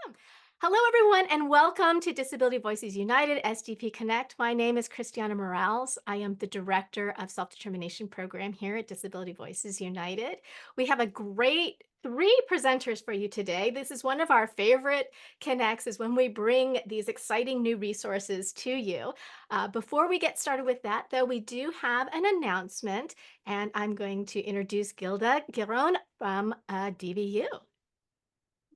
Awesome. Hello, everyone, and welcome to Disability Voices United, SDP Connect. My name is Christiana Morales. I am the Director of Self-Determination Program here at Disability Voices United. We have a great three presenters for you today. This is one of our favorite connects, is when we bring these exciting new resources to you. Before we get started with that, though, we do have an announcement, and I'm going to introduce Gilda Giron from DVU.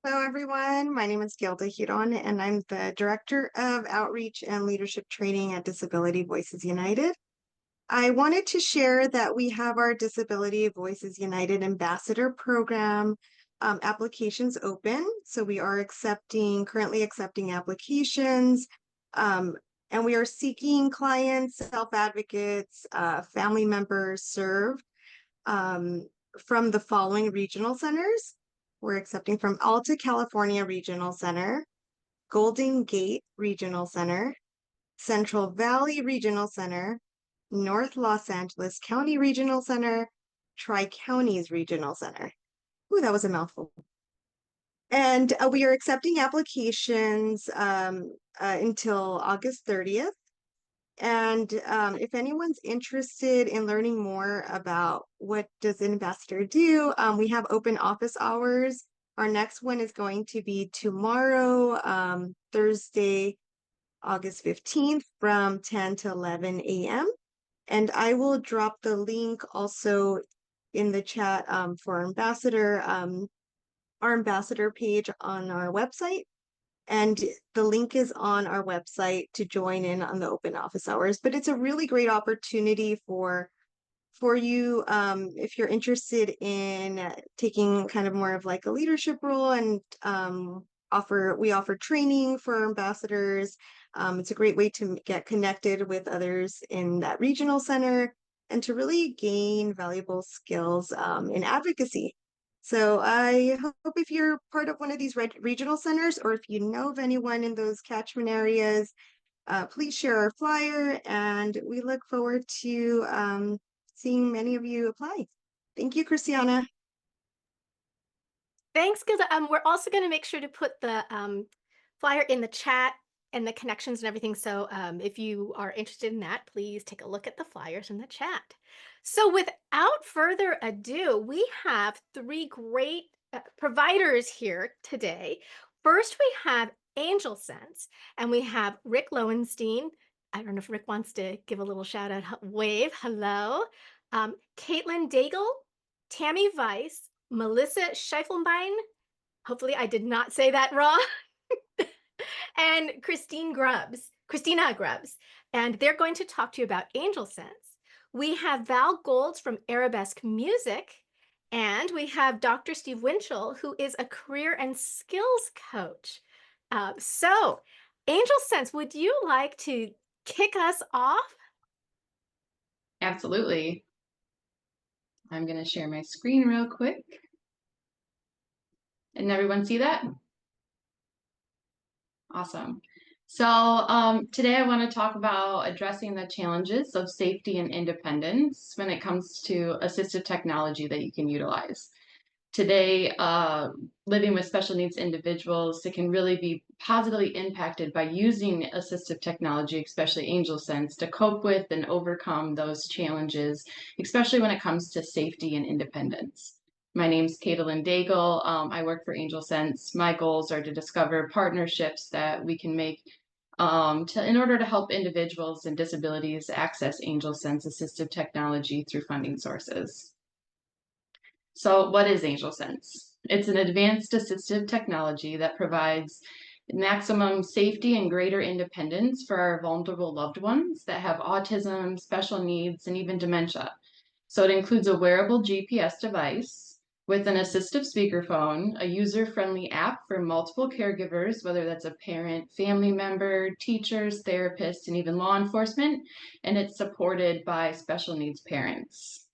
Hello, everyone. My name is Gilda Huron, and I'm the Director of Outreach and Leadership Training at Disability Voices United. I wanted to share that we have our Disability Voices United Ambassador Program applications open. So we are currently accepting applications, and we are seeking clients, self-advocates, family members served from the following regional centers. We're accepting from Alta California Regional Center, Golden Gate Regional Center, Central Valley Regional Center, North Los Angeles County Regional Center, Tri-Counties Regional Center. Ooh, that was a mouthful. And we are accepting applications until August 30th. And if anyone's interested in learning more about what does an ambassador do, we have open office hours. Our next one is going to be tomorrow, Thursday, August 15th from 10 to 11 a.m. And I will drop the link also in the chat for our ambassador page on our website. And the link is on our website to join in on the open office hours. But it's a really great opportunity for you if you're interested in taking kind of more of like a leadership role, and we offer training for ambassadors. It's a great way to get connected with others in that regional center and to really gain valuable skills in advocacy. So I hope if you're part of one of these regional centers, or if you know of anyone in those catchment areas, please share our flyer, and we look forward to seeing many of you apply. Thank you, Christiana. Thanks, Gilda. We're also going to make sure to put the flyer in the chat and the connections and everything. So if you are interested in that, please take a look at the flyers in the chat. So without further ado, we have three great providers here today. First, we have Angel Sense, and we have Rick Lowenstein. I don't know if Rick wants to give a little shout out, wave, hello. Caitlin Daigle, Tammy Weiss, Melissa Scheifelbein, hopefully I did not say that wrong, and Christina Grubbs, and they're going to talk to you about Angel Sense. We have Val Golds from Arabesque Music, and we have Dr. Steve Winshel, who is a career and skills coach. So, Angel Sense, would you like to kick us off? Absolutely. I'm going to share my screen real quick. And everyone see that? Awesome. So today I want to talk about addressing the challenges of safety and independence when it comes to assistive technology that you can utilize. Today, living with special needs individuals, they can really be positively impacted by using assistive technology, especially Angel Sense, to cope with and overcome those challenges, especially when it comes to safety and independence. My name's Caitlin Daigle. I work for Angel Sense. My goals are to discover partnerships that we can make in order to help individuals and disabilities access Angel Sense assistive technology through funding sources. So what is Angel Sense? It's an advanced assistive technology that provides maximum safety and greater independence for our vulnerable loved ones that have autism, special needs, and even dementia. So it includes a wearable GPS device with an assistive speakerphone, a user-friendly app for multiple caregivers, whether that's a parent, family member, teachers, therapists, and even law enforcement, and it's supported by special needs parents.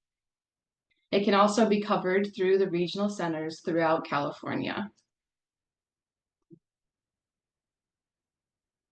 It can also be covered through the regional centers throughout California.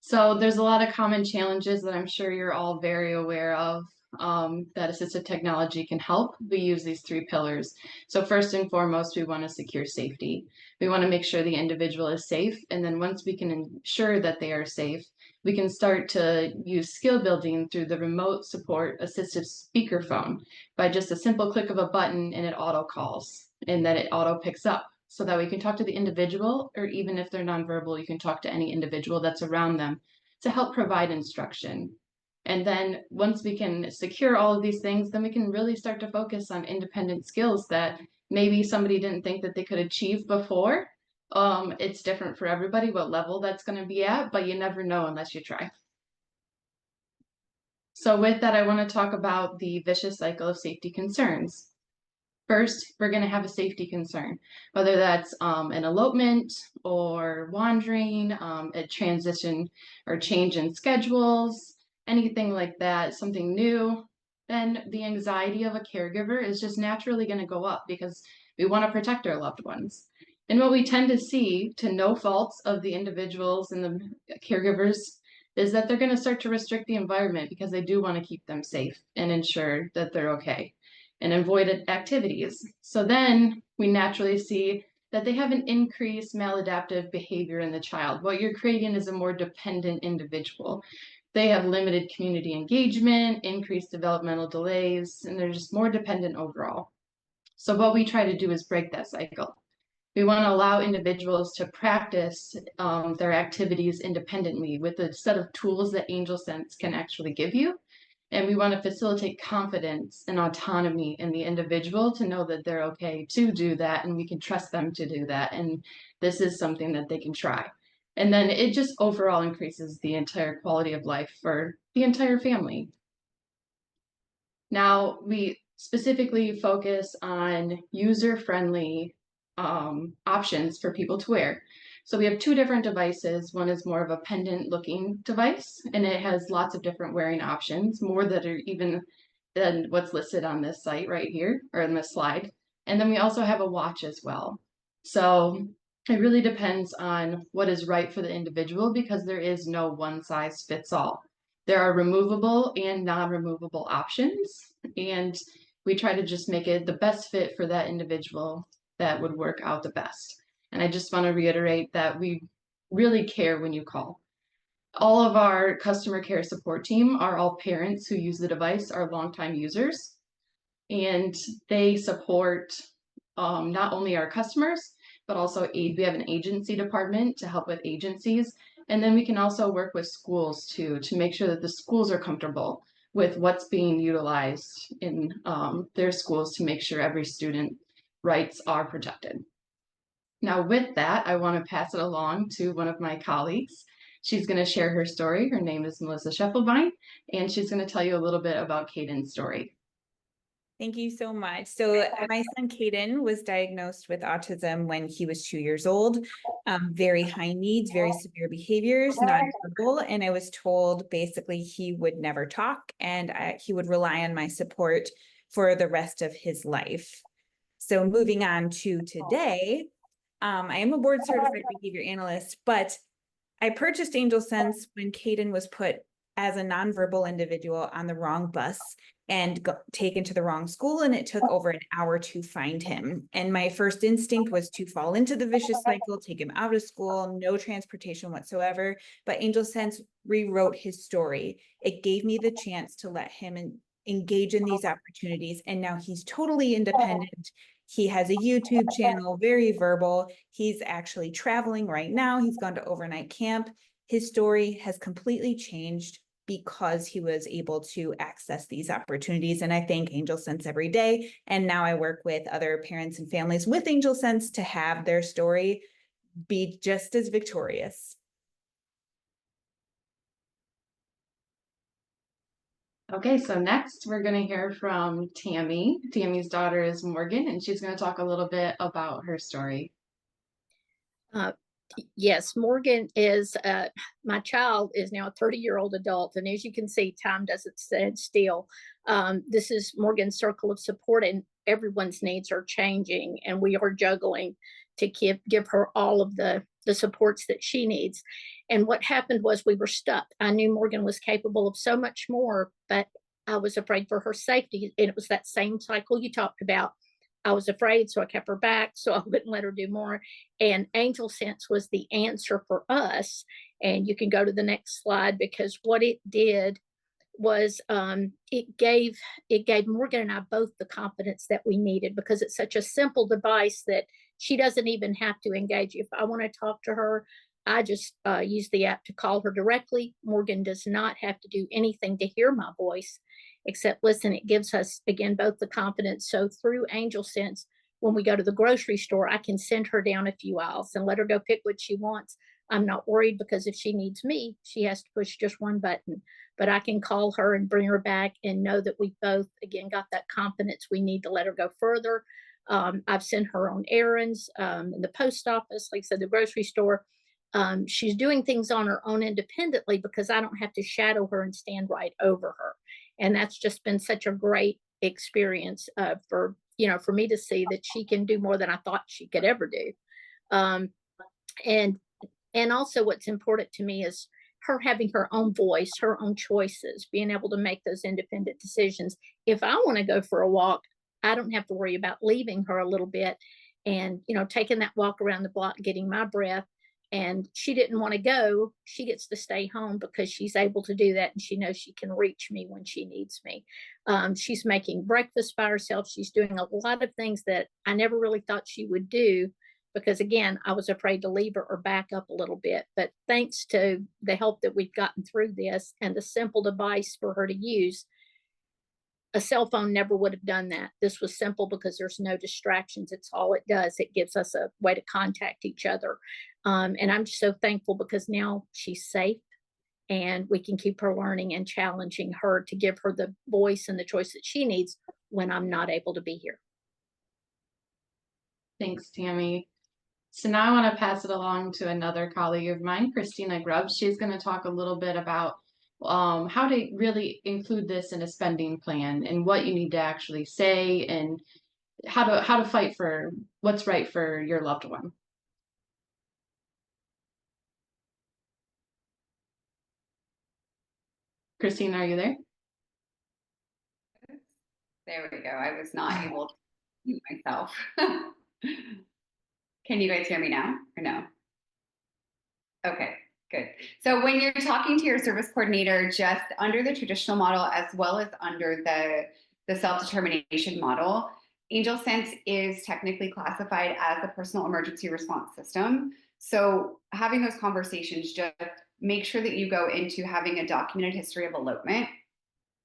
So there's a lot of common challenges that I'm sure you're all very aware of that assistive technology can help, we use these 3 pillars. So first and foremost, we want to secure safety. We want to make sure the individual is safe. And then once we can ensure that they are safe, we can start to use skill building through the remote support assistive speakerphone by just a simple click of a button, and it auto calls and then it auto picks up, so that we can talk to the individual, or even if they're nonverbal, you can talk to any individual that's around them to help provide instruction. And then once we can secure all of these things, then we can really start to focus on independent skills that maybe somebody didn't think that they could achieve before. It's different for everybody what level that's going to be at, but you never know unless you try. So with that, I want to talk about the vicious cycle of safety concerns. First, we're going to have a safety concern, whether that's an elopement or wandering, a transition or change in schedules, anything like that, something new. Then the anxiety of a caregiver is just naturally going to go up because we want to protect our loved ones. And what we tend to see, to no faults of the individuals and the caregivers, is that they're going to start to restrict the environment because they do want to keep them safe and ensure that they're okay, and avoid activities. So then we naturally see that they have an increased maladaptive behavior in the child. What you're creating is a more dependent individual. They have limited community engagement, increased developmental delays, and they're just more dependent overall. So what we try to do is break that cycle. We want to allow individuals to practice their activities independently with a set of tools that Angel Sense can actually give you. And we want to facilitate confidence and autonomy in the individual to know that they're okay to do that, and we can trust them to do that. And this is something that they can try. And then it just overall increases the entire quality of life for the entire family. Now, we specifically focus on user-friendly options for people to wear. So we have 2 different devices. One is more of a pendant looking device, and it has lots of different wearing options, more that are even than what's listed on this site right here, or in this slide. And then we also have a watch as well. So it really depends on what is right for the individual, because there is no one size fits all. There are removable and non-removable options, and we try to just make it the best fit for that individual that would work out the best. And I just want to reiterate that we really care when you call. All of our customer care support team are all parents who use the device, are longtime users, and they support not only our customers, but also we have an agency department to help with agencies. And then we can also work with schools too, to make sure that the schools are comfortable with what's being utilized in their schools, to make sure every student rights are protected. Now with that, I want to pass it along to one of my colleagues. She's going to share her story. Her name is Melissa Scheffelbein, and she's going to tell you a little bit about Caden's story. Thank you so much. So my son Caden was diagnosed with autism when he was 2 years old. Very high needs, very severe behaviors, nonverbal, and I was told basically he would never talk, and he would rely on my support for the rest of his life. So moving on to today, I am a board certified behavior analyst, but I purchased Angel Sense when Caden was put as a nonverbal individual on the wrong bus and taken to the wrong school, and it took over an hour to find him. And my first instinct was to fall into the vicious cycle, take him out of school, no transportation whatsoever. But Angel Sense rewrote his story. It gave me the chance to let him engage in these opportunities, and now he's totally independent. He has a YouTube channel, very verbal. He's actually traveling right now. He's gone to overnight camp. His story has completely changed because he was able to access these opportunities. And I thank Angel Sense every day. And now I work with other parents and families with Angel Sense to have their story be just as victorious. Okay, so next we're going to hear from Tammy. Tammy's daughter is Morgan, and she's going to talk a little bit about her story. Yes, Morgan is, my child is now a 30-year-old adult. And as you can see, time doesn't stand still. This is Morgan's circle of support, and everyone's needs are changing. And we are juggling to give her all of the supports that she needs. And what happened was we were stuck. I knew Morgan was capable of so much more, but I was afraid for her safety, and it was that same cycle you talked about. I was afraid, so I kept her back so I wouldn't let her do more. And Angel Sense was the answer for us. And you can go to the next slide, because what it did was it gave Morgan and I both the confidence that we needed, because it's such a simple device that she doesn't even have to engage. If I want to talk to her, I just use the app to call her directly. Morgan does not have to do anything to hear my voice except listen. It gives us, again, both the confidence. So through Angel Sense, when we go to the grocery store, I can send her down a few aisles and let her go pick what she wants. I'm not worried, because if she needs me, she has to push just one button. But I can call her and bring her back and know that we both, again, got that confidence we need to let her go further. I've sent her on errands in the post office, like I said, the grocery store. She's doing things on her own independently, because I don't have to shadow her and stand right over her. And that's just been such a great experience for me to see that she can do more than I thought she could ever do. Um, and and also, what's important to me is her having her own voice, her own choices, being able to make those independent decisions. If I want to go for a walk, I don't have to worry about leaving her a little bit and, taking that walk around the block, getting my breath. And she didn't want to go. She gets to stay home because she's able to do that. And she knows she can reach me when she needs me. She's making breakfast by herself. She's doing a lot of things that I never really thought she would do, because again, I was afraid to leave her or back up a little bit. But thanks to the help that we've gotten through this and the simple device for her to use, a cell phone never would have done that. This was simple because there's no distractions. It's all it does. It gives us a way to contact each other. And I'm just so thankful, because now she's safe and we can keep her learning and challenging her to give her the voice and the choice that she needs when I'm not able to be here. Thanks, Tammy. So now I want to pass it along to another colleague of mine, Christina Grubbs. She's going to talk a little bit about how to really include this in a spending plan, and what you need to actually say, and how to fight for what's right for your loved one. Christina, are you there? There we go. I was not able to mute myself. Can you guys hear me now or no? Okay, good. So when you're talking to your service coordinator, just under the traditional model as well as under the self-determination model, Angel Sense is technically classified as a personal emergency response system. So having those conversations, just make sure that you go into having a documented history of elopement,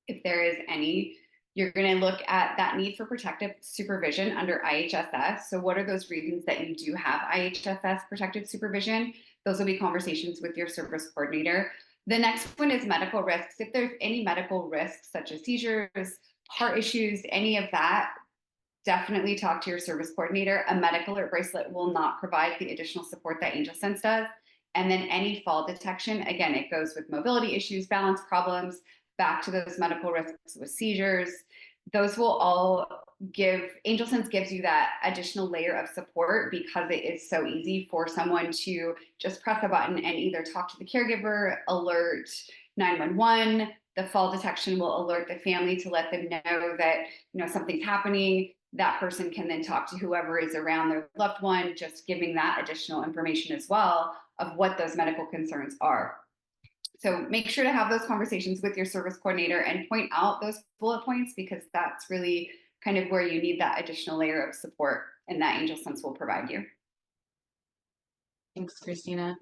if there is any. You're going to look at that need for protective supervision under IHSS. So what are those reasons that you do have IHSS protective supervision? Those will be conversations with your service coordinator. The next one is medical risks. If there's any medical risks, such as seizures, heart issues, any of that, definitely talk to your service coordinator. A medical alert bracelet will not provide the additional support that Angel Sense does. And then any fall detection, again, it goes with mobility issues, balance problems, back to those medical risks with seizures. Those will all Angel Sense gives you that additional layer of support, because it is so easy for someone to just press a button and either talk to the caregiver, alert 911. The fall detection will alert the family to let them know that something's happening. That person can then talk to whoever is around their loved one, just giving that additional information as well of what those medical concerns are. So make sure to have those conversations with your service coordinator and point out those bullet points, because that's really kind of where you need that additional layer of support, and that Angel Sense will provide you. Thanks, Christina.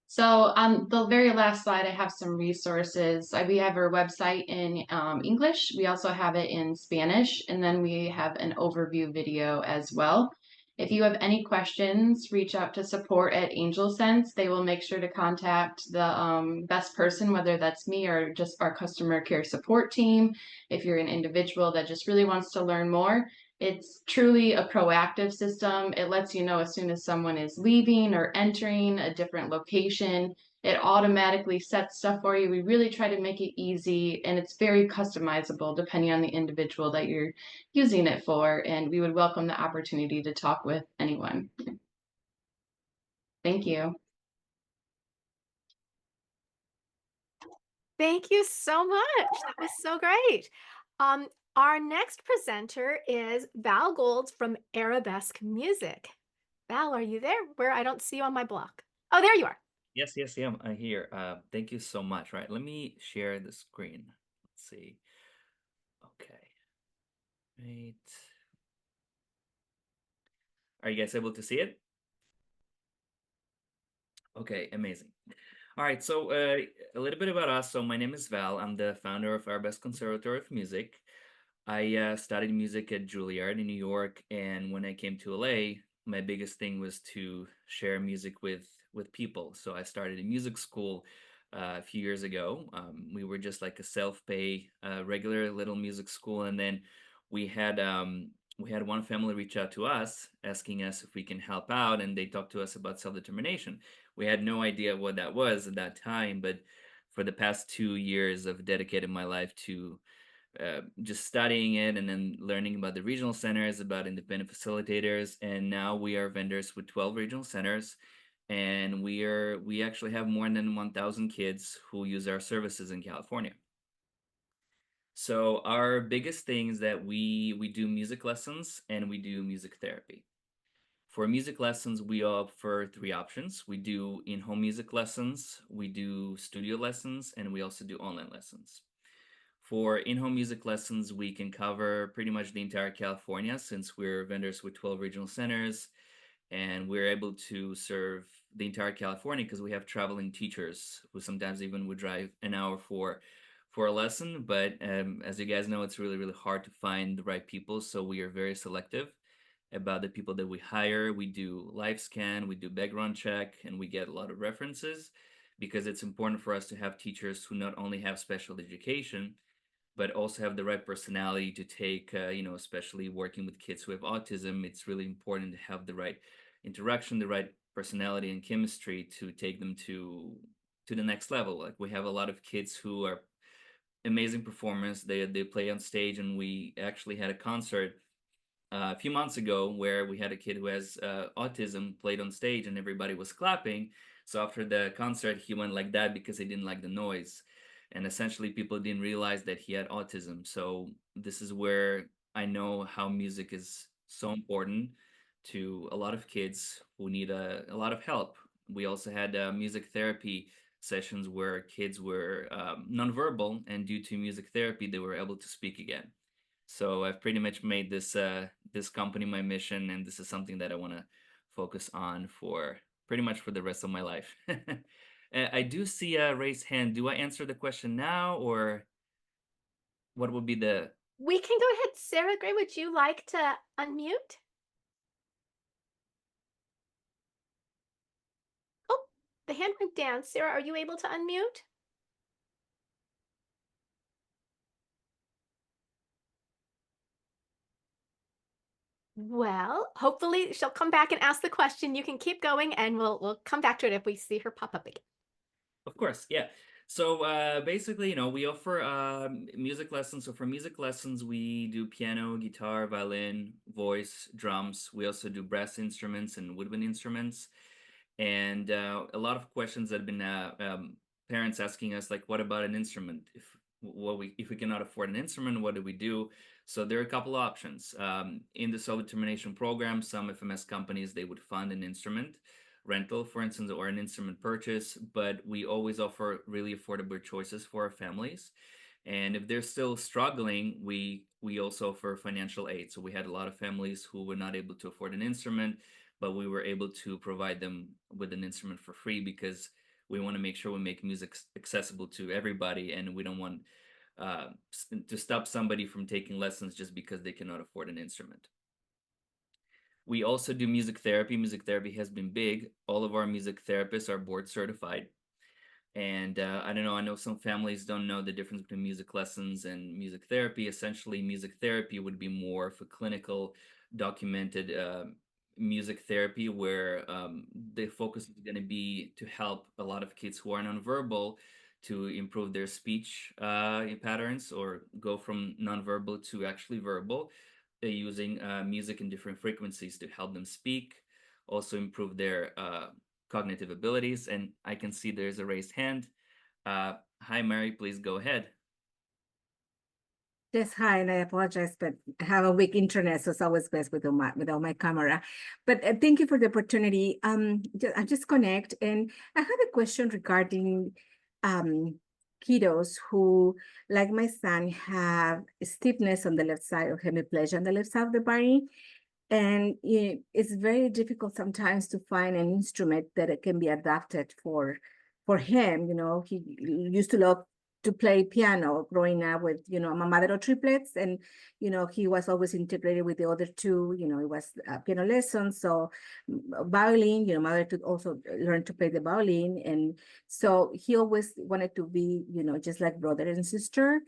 So on the very last slide, I have some resources. We have our website in English. We also have it in Spanish, and then we have an overview video as well. If you have any questions, reach out to support at Angel Sense. They will make sure to contact the best person, whether that's me or just our customer care support team. If you're an individual that just really wants to learn more, it's truly a proactive system. It lets you know as soon as someone is leaving or entering a different location. It automatically sets stuff for you. We really try to make it easy, and it's very customizable depending on the individual that you're using it for. And we would welcome the opportunity to talk with anyone. Thank you. Thank you so much. That was so great. Um, our next presenter is Val Golds from Arabesque Music. Val, are you there? Where I don't see you on my block. Oh, there you are. Yes, yes, yeah, I'm here. Thank you so much. Right, let me share the screen. Let's see. Okay, right. Are you guys able to see it? Okay, amazing. All right, so a little bit about us. So my name is Val. I'm the founder of Arabesque Conservatory of Music. I studied music at Juilliard in New York, and when I came to LA, my biggest thing was to share music with people. So I started a music school a few years ago. We were just like a self-pay, regular little music school, and then we had we had one family reach out to us asking us if we can help out, and they talked to us about self-determination. We had no idea what that was at that time, but for the past 2 years, I've dedicated my life to just studying it and then learning about the regional centers, about independent facilitators, and now we are vendors with 12 regional centers, and we actually have more than 1,000 kids who use our services in California. So our biggest thing is that we do music lessons and we do music therapy. For music lessons, we offer three options. We do in-home music lessons, we do studio lessons, and we also do online lessons. For in-home music lessons, we can cover pretty much the entire California since we're vendors with 12 regional centers and we're able to serve the entire California because we have traveling teachers who sometimes even would drive an hour for a lesson. But as you guys know, it's really, really hard to find the right people. So we are very selective about the people that we hire. We do live scan, we do background check, and we get a lot of references because it's important for us to have teachers who not only have special education, but also have the right personality to take, especially working with kids who have autism. It's really important to have the right interaction, the right personality and chemistry to take them to the next level. Like we have a lot of kids who are amazing performers. They play on stage, and we actually had a concert a few months ago where we had a kid who has autism played on stage and everybody was clapping. So after the concert, he went like that because he didn't like the noise. And essentially, people didn't realize that he had autism. So this is where I know how music is so important to a lot of kids who need a lot of help. We also had music therapy sessions where kids were nonverbal, and due to music therapy, they were able to speak again. So I've pretty much made this company my mission, and this is something that I want to focus on for pretty much for the rest of my life. I do see a raised hand. Do I answer the question now, or what would be the? We can go ahead. Sarah Gray, would you like to unmute? Oh, the hand went down. Sarah, are you able to unmute? Well, hopefully she'll come back and ask the question. You can keep going and we'll come back to it if we see her pop up again. Of course, yeah. So basically, we offer music lessons. So for music lessons, we do piano, guitar, violin, voice, drums. We also do brass instruments and woodwind instruments. And a lot of questions that have been parents asking us, like, what about an instrument? If we cannot afford an instrument, what do we do? So there are a couple options. In the self-determination program, some FMS companies, they would fund an instrument rental, for instance, or an instrument purchase, but we always offer really affordable choices for our families. And if they're still struggling, we also offer financial aid. So we had a lot of families who were not able to afford an instrument, but we were able to provide them with an instrument for free because we want to make sure we make music accessible to everybody, and we don't want to stop somebody from taking lessons just because they cannot afford an instrument. We also do music therapy. Music therapy has been big. All of our music therapists are board certified. And I don't know, I know some families don't know the difference between music lessons and music therapy. Essentially, music therapy would be more of a clinical, documented music therapy where the focus is going to be to help a lot of kids who are nonverbal to improve their speech patterns or go from nonverbal to actually verbal using music in different frequencies to help them speak, also improve their cognitive abilities. And I can see there's a raised hand. Hi, Mary, please go ahead. Yes, hi, and I apologize, but I have a weak internet, so it's always best without my camera. But thank you for the opportunity. I just connect, and I have a question regarding kiddos who, like my son, have stiffness on the left side or hemiplegia on the left side of the body. And it's very difficult sometimes to find an instrument that it can be adapted for him. He used to love to play piano growing up with, my mother of triplets. And, he was always integrated with the other two, it was piano lessons. So violin, mother to also learn to play the violin. And so he always wanted to be, just like brother and sister.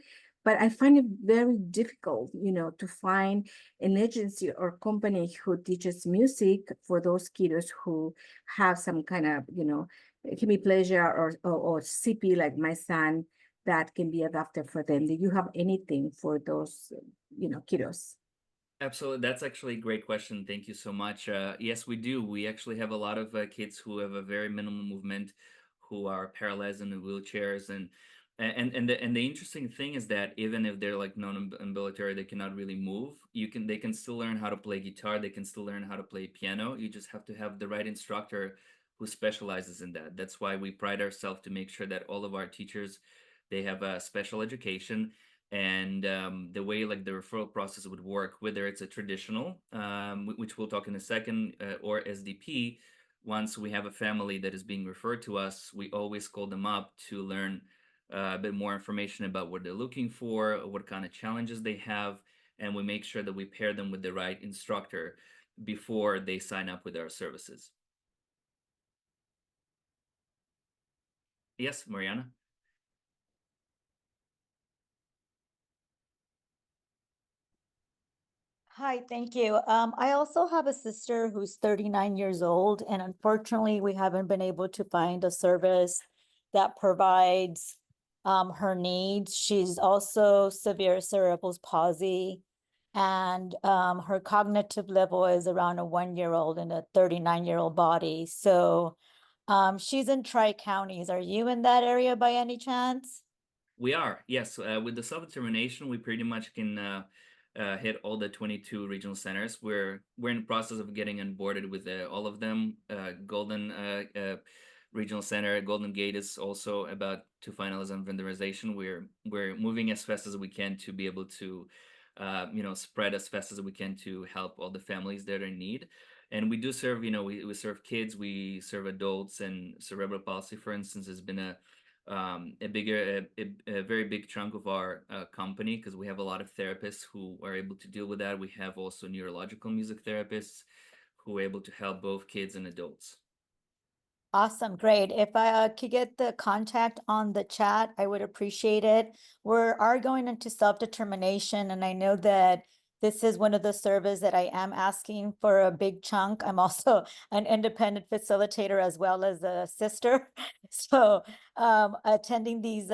But I find it very difficult, to find an agency or company who teaches music for those kiddos who have some kind of, hemiplegia or CP like my son that can be adapted for them. Do you have anything for those, kiddos? Absolutely. That's actually a great question. Thank you so much. Yes, we do. We actually have a lot of kids who have a very minimal movement, who are paralyzed in the wheelchairs, and the interesting thing is that even if they're like non-ambulatory, they cannot really move. They can still learn how to play guitar. They can still learn how to play piano. You just have to have the right instructor who specializes in that. That's why we pride ourselves to make sure that all of our teachers, they have a special education. And the way like the referral process would work, whether it's a traditional, which we'll talk in a second, or SDP. Once we have a family that is being referred to us, we always call them up to learn a bit more information about what they're looking for, what kind of challenges they have, and we make sure that we pair them with the right instructor before they sign up with our services. Yes, Mariana? Hi, thank you. I also have a sister who's 39 years old, and unfortunately, we haven't been able to find a service that provides her needs. She's also severe cerebral palsy, and her cognitive level is around a 1-year-old in a 39-year-old body. So she's in Tri-Counties. Are you in that area by any chance? We are, yes. With the self-determination, we pretty much can hit all the 22 regional centers. We're in the process of getting onboarded with all of them. Golden Regional Center, Golden Gate is also about to finalize on vendorization. We're moving as fast as we can to be able to, spread as fast as we can to help all the families that are in need. And we do serve, we serve kids, we serve adults, and cerebral palsy, for instance, has been a very big chunk of our company, because we have a lot of therapists who are able to deal with that. We have also neurological music therapists who are able to help both kids and adults. Awesome, great. If I could get the contact on the chat, I would appreciate it. We are going into self-determination, and I know that this is one of the services that I am asking for a big chunk. I'm also an independent facilitator as well as a sister. So attending these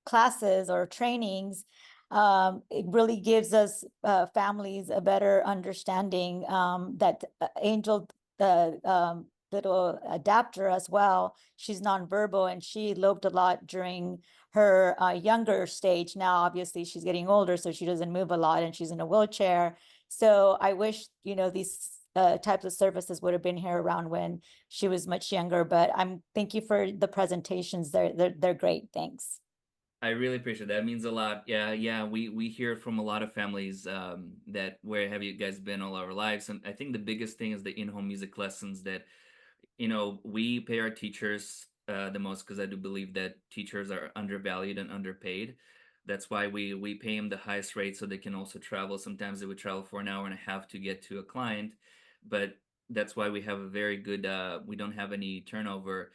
classes or trainings, it really gives us families a better understanding that Angel, the little adapter as well, she's nonverbal, and she eloped a lot during her younger stage. Now, obviously, she's getting older, so she doesn't move a lot, and she's in a wheelchair. So I wish, these types of services would have been here around when she was much younger. But thank you for the presentations. They're great. Thanks. I really appreciate that. It means a lot. Yeah. We hear from a lot of families that where have you guys been all our lives? And I think the biggest thing is the in-home music lessons that, we pay our teachers the most, because I do believe that teachers are undervalued and underpaid. That's why we pay them the highest rate, so they can also travel. Sometimes they would travel for an hour and a half to get to a client, but that's why we have a very good, we don't have any turnover,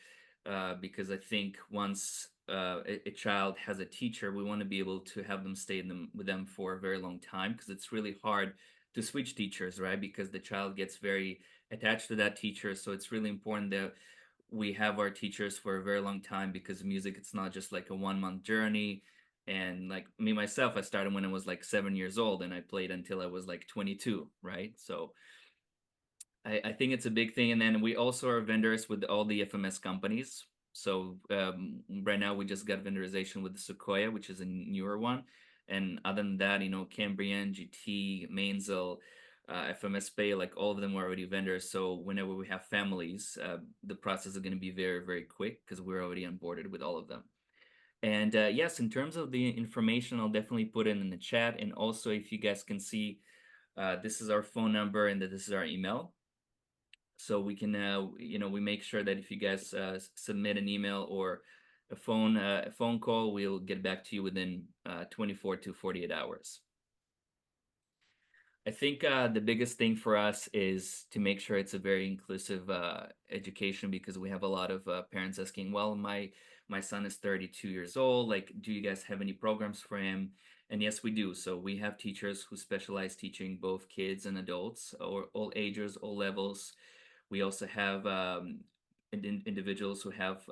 because I think once a child has a teacher, we want to be able to have them stay with them for a very long time, because it's really hard to switch teachers, right? Because the child gets very attached to that teacher. So it's really important that we have our teachers for a very long time, because music, it's not just like a 1-month journey. And like me, myself, I started when I was like 7 years old, and I played until I was like 22, right? So I think it's a big thing. And then we also are vendors with all the FMS companies. So right now we just got vendorization with the Sequoia, which is a newer one. And other than that, Cambrian, GT, Mainzel, FMS Pay, like all of them are already vendors. So whenever we have families, the process is going to be very, very quick because we're already onboarded with all of them. And yes, in terms of the information, I'll definitely put it in the chat. And also, if you guys can see, this is our phone number and this is our email. So we can, we make sure that if you guys submit an email or a phone call, we'll get back to you within 24 to 48 hours. I think the biggest thing for us is to make sure it's a very inclusive education, because we have a lot of parents asking, well, my son is 32 years old. Like, do you guys have any programs for him? And yes, we do. So we have teachers who specialize teaching both kids and adults, or all ages, all levels. We also have individuals who have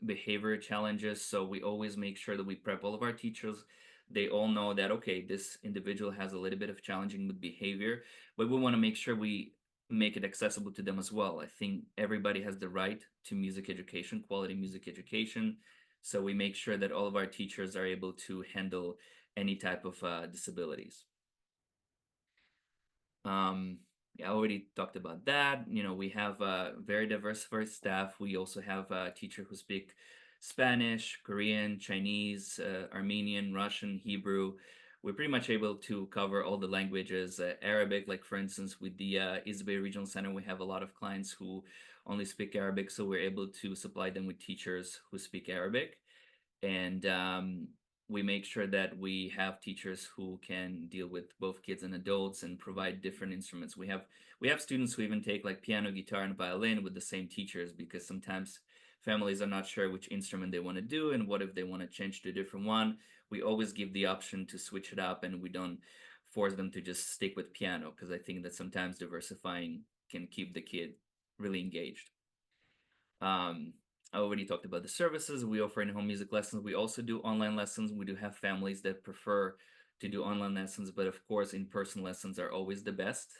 behavior challenges. So we always make sure that we prep all of our teachers. They all know that, okay, this individual has a little bit of challenging with behavior, but we want to make sure we make it accessible to them as well. I think everybody has the right to music education, quality music education. So we make sure that all of our teachers are able to handle any type of disabilities. Yeah, I already talked about that. We have a very diversified staff. We also have a teacher who speak Spanish, Korean, Chinese, Armenian, Russian, Hebrew. We're pretty much able to cover all the languages. Arabic, like for instance, with the East Bay Regional Center, we have a lot of clients who only speak Arabic, so we're able to supply them with teachers who speak Arabic. And we make sure that we have teachers who can deal with both kids and adults and provide different instruments. We have students who even take like piano, guitar, and violin with the same teachers, because sometimes families are not sure which instrument they want to do, and what if they want to change to a different one. We always give the option to switch it up, and we don't force them to just stick with piano, because I think that sometimes diversifying can keep the kid really engaged. I already talked about the services. We offer in-home music lessons. We also do online lessons. We do have families that prefer to do online lessons, but of course, in-person lessons are always the best.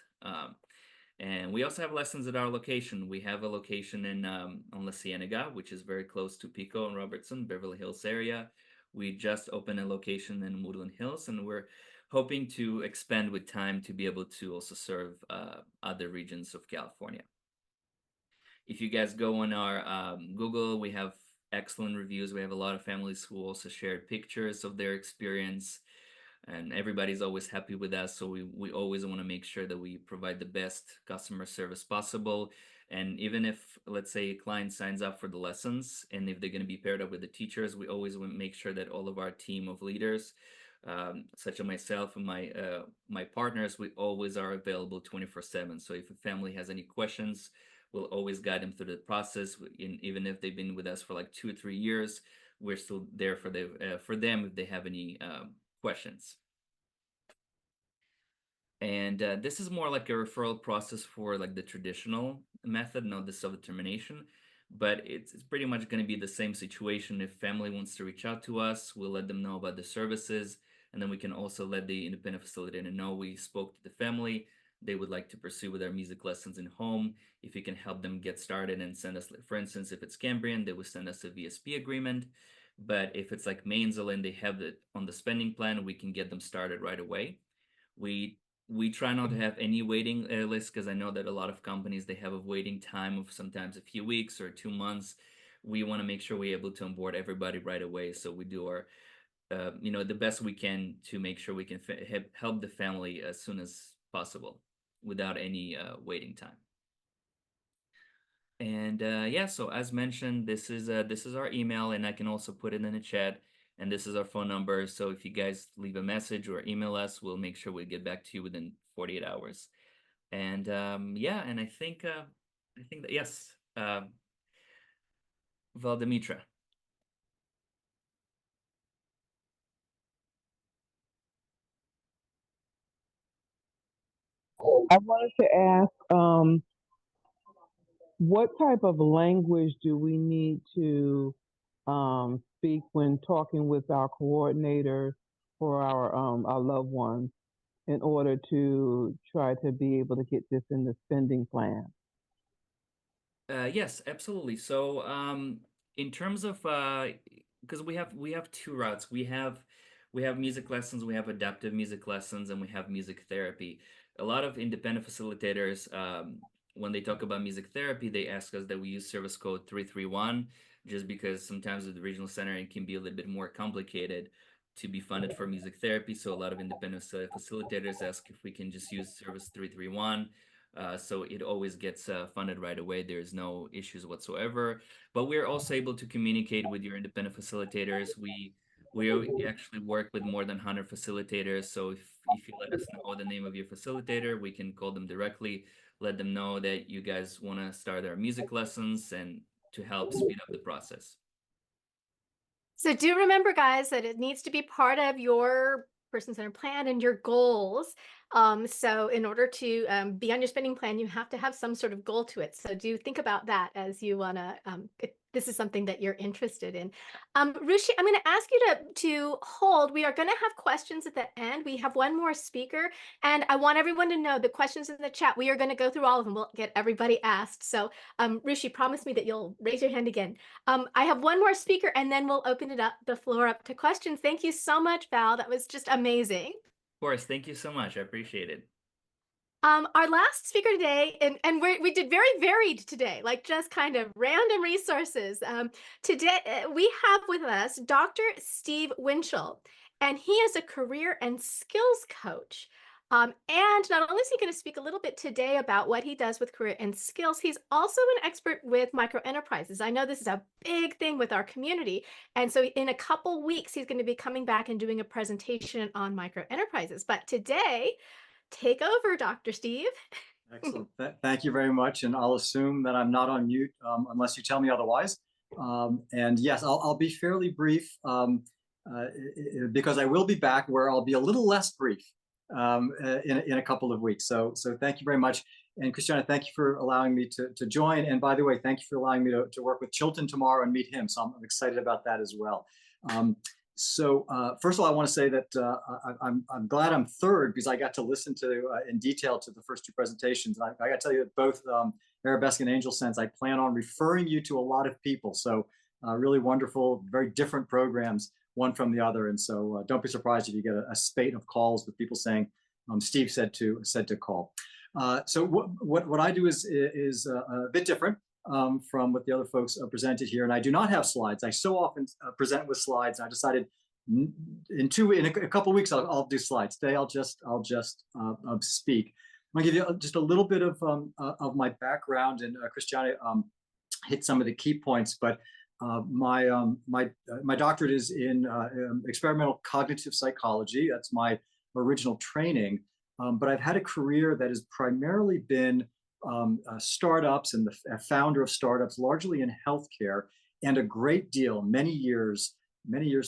And we also have lessons at our location. We have a location in on La Cienega, which is very close to Pico and Robertson, Beverly Hills area. We just opened a location in Woodland Hills, and we're hoping to expand with time to be able to also serve other regions of California. If you guys go on our Google, we have excellent reviews. We have a lot of families who also shared pictures of their experience, and everybody's always happy with us. So we always want to make sure that we provide the best customer service possible. And even if, let's say, a client signs up for the lessons, and if they're going to be paired up with the teachers, we always want to make sure that all of our team of leaders, such as myself and my partners, we always are available 24/7. So if a family has any questions, we'll always guide them through the process. Even if they've been with us for like 2 or 3 years, we're still there for them if they have any questions. And this is more like a referral process for like the traditional method, not the self-determination. But it's pretty much going to be the same situation. If family wants to reach out to us, we'll let them know about the services, and then we can also let the independent facilitator know we spoke to the family. They would like to pursue with our music lessons in home. If you can help them get started and send us, for instance, if it's Cambrian, they will send us a VSP agreement. But if it's like Mainzel and they have it on the spending plan, we can get them started right away. We try not to have any waiting list, because I know that a lot of companies, they have a waiting time of sometimes a few weeks or 2 months. We want to make sure we're able to onboard everybody right away. So we do our the best we can to make sure we can help the family as soon as possible without any waiting time. And yeah, so as mentioned, this is our email, and I can also put it in the chat. And this is our phone number. So if you guys leave a message or email us, we'll make sure we get back to you within 48 hours. And yeah, and I think that yes, Valdemitra. I wanted to ask, what type of language do we need to speak when talking with our coordinator for our loved ones in order to try to be able to get this in the spending plan? Yes, absolutely. So In terms of because we have two routes. We have music lessons, we have adaptive music lessons, and we have music therapy. A lot of independent facilitators, when they talk about music therapy, they ask us that we use service code 331, just because sometimes with the regional center it can be a little bit more complicated to be funded for music therapy. So a lot of independent facilitators ask if we can just use service 331. So it always gets funded right away. There's no issues whatsoever. But we're also able to communicate with your independent facilitators. We actually work with more than 100 facilitators. So if you let us know the name of your facilitator, we can call them directly, let them know that you guys want to start our music lessons and to help speed up the process. So do remember, guys, that it needs to be part of your person-centered plan and your goals. So in order to be on your spending plan, you have to have some sort of goal to it. So do think about that as you want to, if this is something that you're interested in. Rushi, I'm going to ask you to hold. We are going to have questions at the end. We have one more speaker, and I want everyone to know the questions in the chat. We are going to go through all of them. We'll get everybody asked. So Rushi, promise me that you'll raise your hand again. I have one more speaker, and then we'll open the floor up to questions. Thank you so much, Val. That was just amazing. Of course, thank you so much. I appreciate it. Our last speaker today, and we did very varied today, like just kind of random resources. Today, we have with us Dr. Steve Winshel, and he is a career and skills coach. And not only is he going to speak a little bit today about what he does with career and skills, he's also an expert with micro enterprises. I know this is a big thing with our community. And so in a couple weeks, he's going to be coming back and doing a presentation on micro enterprises. But today, take over, Dr. Steve. Excellent. Thank you very much. And I'll assume that I'm not on mute unless you tell me otherwise. And yes, I'll be fairly brief because I will be back where I'll be a little less brief in a couple of weeks. So thank you very much. And Christiana, thank you for allowing me to join. And by the way, thank you for allowing me to work with Chilton tomorrow and meet him. So I'm excited about that as well. So first of all, I want to say that I'm glad I'm third because I got to listen to in detail to the first two presentations. And I got to tell you that both Arabesque and Angel Sense, I plan on referring you to a lot of people. So really wonderful, very different programs, one from the other. And so don't be surprised if you get a spate of calls with people saying, Steve said to call. So what I do is a bit different from what the other folks presented here. And I do not have slides. I so often present with slides. I decided in a couple of weeks, I'll do slides. Today, I'll just speak. I'm gonna give you just a little bit of my background, and Christiane hit some of the key points, but my doctorate is in experimental cognitive psychology. That's my original training. But I've had a career that has primarily been startups and the founder of startups, largely in healthcare, and a great deal, many years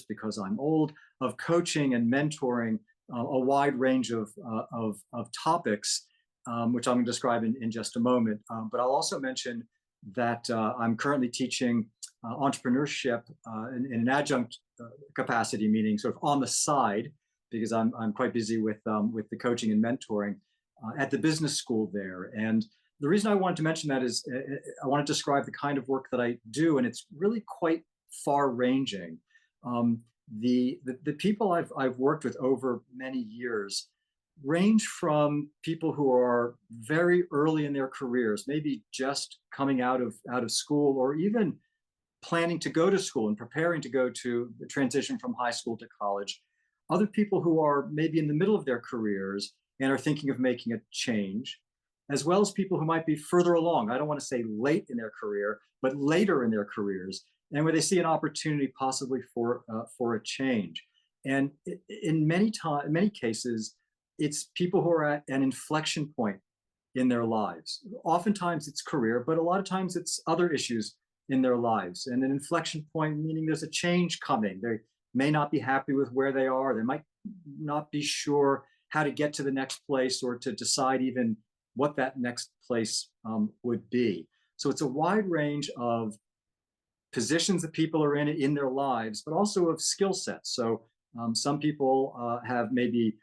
because I'm old, of coaching and mentoring a wide range of topics, which I'm going to describe in just a moment. But I'll also mention that I'm currently teaching entrepreneurship in an adjunct capacity, meaning sort of on the side, because I'm quite busy with the coaching and mentoring at the business school there. And the reason I wanted to mention that is I want to describe the kind of work that I do, and it's really quite far-ranging. The people I've worked with over many years range from people who are very early in their careers, maybe just coming out of school, or even planning to go to school and preparing to go to the transition from high school to college. Other people who are maybe in the middle of their careers and are thinking of making a change, as well as people who might be further along. I don't want to say late in their career, but later in their careers, and where they see an opportunity possibly for a change. And in many cases, it's people who are at an inflection point in their lives. Oftentimes it's career, but a lot of times it's other issues in their lives. And an inflection point meaning there's a change coming. They may not be happy with where they are. They might not be sure how to get to the next place or to decide even what that next place would be. So it's a wide range of positions that people are in their lives, but also of skill sets. So some people have maybe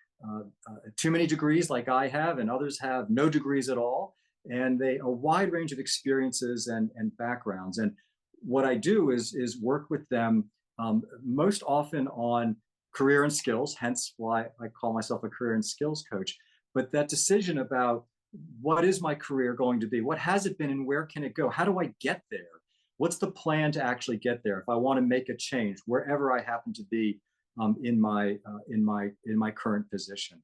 too many degrees like I have, and others have no degrees at all. And a wide range of experiences and backgrounds. And what I do is work with them most often on career and skills, hence why I call myself a career and skills coach. But that decision about what is my career going to be? What has it been and where can it go? How do I get there? What's the plan to actually get there? If I want to make a change, wherever I happen to be in my current position.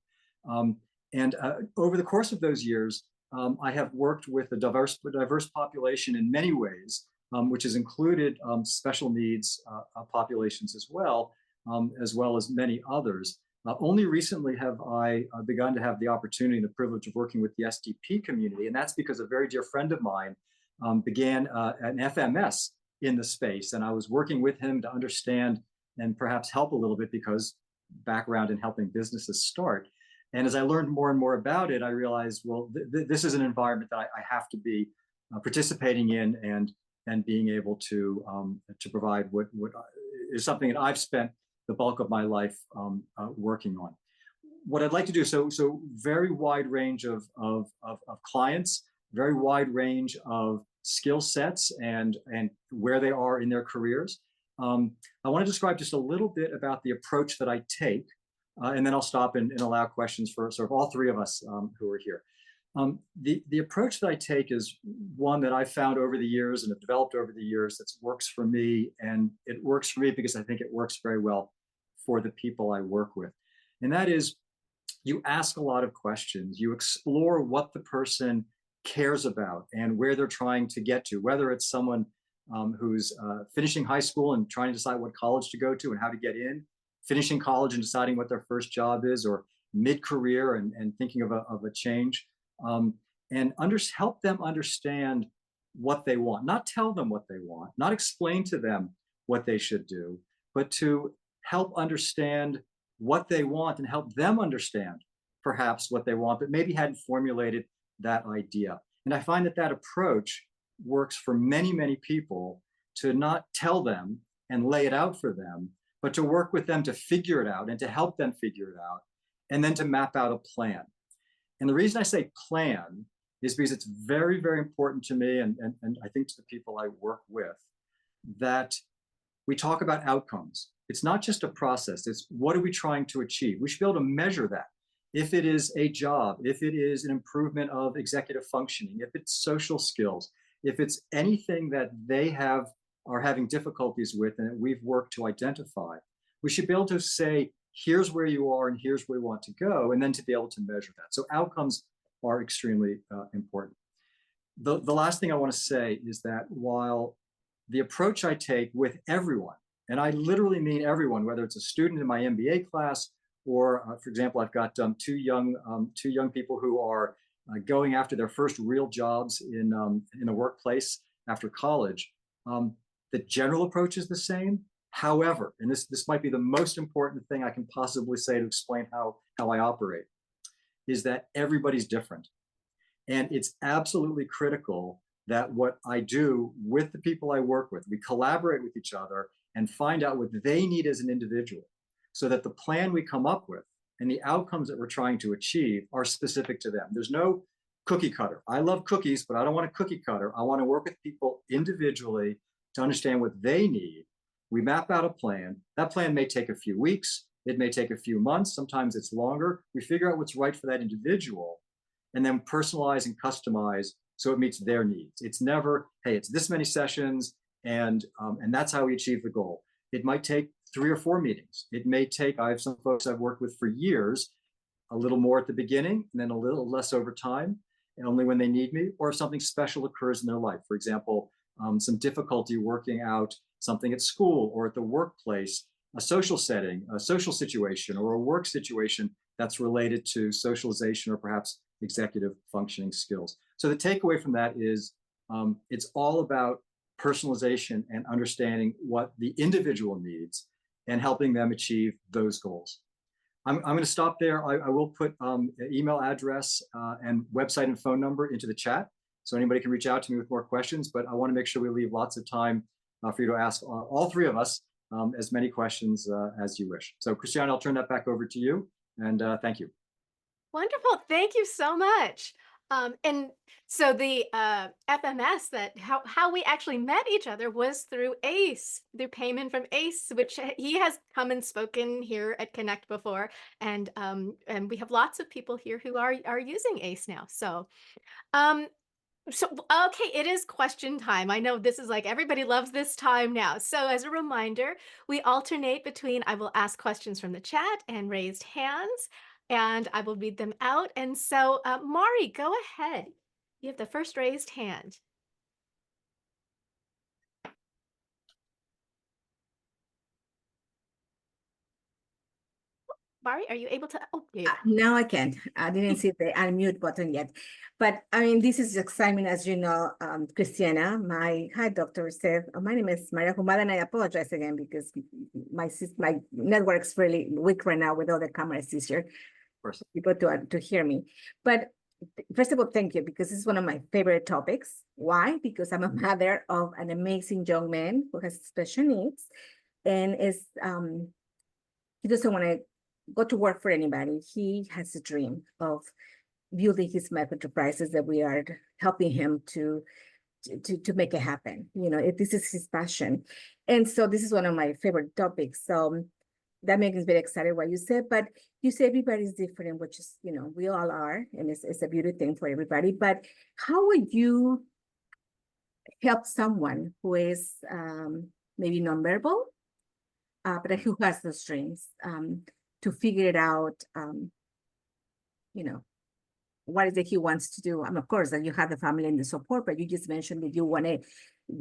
And over the course of those years, I have worked with a diverse population in many ways, which has included special needs populations as well as many others. Only recently have I begun to have the opportunity and the privilege of working with the SDP community, and that's because a very dear friend of mine began an FMS in the space, and I was working with him to understand and perhaps help a little bit because background in helping businesses start. And as I learned more and more about it, I realized, well, this is an environment that I have to be participating in and being able to provide what is something that I've spent the bulk of my life working on. What I'd like to do, so very wide range of clients, very wide range of skill sets and where they are in their careers. I want to describe just a little bit about the approach that I take, and then I'll stop and allow questions for sort of all three of us who are here. The approach that I take is one that I've found over the years and have developed over the years that works for me, and it works for me because I think it works very well for the people I work with. And that is, you ask a lot of questions, you explore what the person cares about and where they're trying to get to, whether it's someone who's finishing high school and trying to decide what college to go to and how to get in, finishing college and deciding what their first job is, or mid-career and thinking of a change, and help them understand what they want, not tell them what they want, not explain to them what they should do, but to help understand what they want and help them understand perhaps what they want, but maybe hadn't formulated that idea. And I find that approach works for many, many people, to not tell them and lay it out for them, but to work with them to figure it out and to help them figure it out, and then to map out a plan. And the reason I say plan is because it's very, very important to me, and I think to the people I work with, that we talk about outcomes. It's not just a process, it's what are we trying to achieve? We should be able to measure that. If it is a job, if it is an improvement of executive functioning, if it's social skills, if it's anything that they are having difficulties with and that we've worked to identify, we should be able to say, here's where you are and here's where we want to go, and then to be able to measure that. So outcomes are extremely important. The last thing I want to say is that while the approach I take with everyone, and I literally mean everyone, whether it's a student in my MBA class, or for example, I've got two young people who are going after their first real jobs in the workplace after college. The general approach is the same. However, and this might be the most important thing I can possibly say to explain how I operate, is that everybody's different. And it's absolutely critical that what I do with the people I work with, we collaborate with each other and find out what they need as an individual, so that the plan we come up with and the outcomes that we're trying to achieve are specific to them. There's no cookie cutter. I love cookies, but I don't want a cookie cutter. I want to work with people individually to understand what they need. We map out a plan. That plan may take a few weeks. It may take a few months. Sometimes it's longer. We figure out what's right for that individual and then personalize and customize so it meets their needs. It's never, hey, it's this many sessions and that's how we achieve the goal. It might take 3 or 4 meetings. It may take, I have some folks I've worked with for years, a little more at the beginning and then a little less over time, and only when they need me, or if something special occurs in their life. For example, some difficulty working out something at school or at the workplace, a social setting, a social situation, or a work situation that's related to socialization or perhaps executive functioning skills. So the takeaway from that is it's all about personalization and understanding what the individual needs and helping them achieve those goals. I'm going to stop there. I will put an email address and website and phone number into the chat, so anybody can reach out to me with more questions, but I want to make sure we leave lots of time for you to ask all three of us as many questions as you wish. So Christiane, I'll turn that back over to you, and thank you. Wonderful. Thank you so much. And so the FMS that how we actually met each other was through ACE, through payment from ACE, which he has come and spoken here at Connect before, and we have lots of people here who are using ACE now. Um, so, okay, it is question time. I know this is like everybody loves this time now. So, as a reminder, we alternate between I will ask questions from the chat and raised hands, and I will read them out. And so, Mari, go ahead. You have the first raised hand. Mari, are you able to? Oh, there you go. Now I can. I didn't see the unmute button yet. But I mean, this is exciting, as you know, Christiana. Hi, Dr. Seth. My name is Maria Humada, and I apologize again because my network's really weak right now with all the cameras this year. For people to hear me. But first of all, thank you, because this is one of my favorite topics. Why? Because I'm a mother of an amazing young man who has special needs, and he doesn't want to go to work for anybody. He has a dream of building his micro enterprises that we are helping him to make it happen. You know, this is his passion. And so this is one of my favorite topics. So that makes me very excited what you said, but you say everybody's different, which is, you know, we all are, and it's a beauty thing for everybody. But how would you help someone who is maybe nonverbal, but who has those dreams, to figure it out, you know, what is it he wants to do? And of course, that you have the family and the support, but you just mentioned that you want to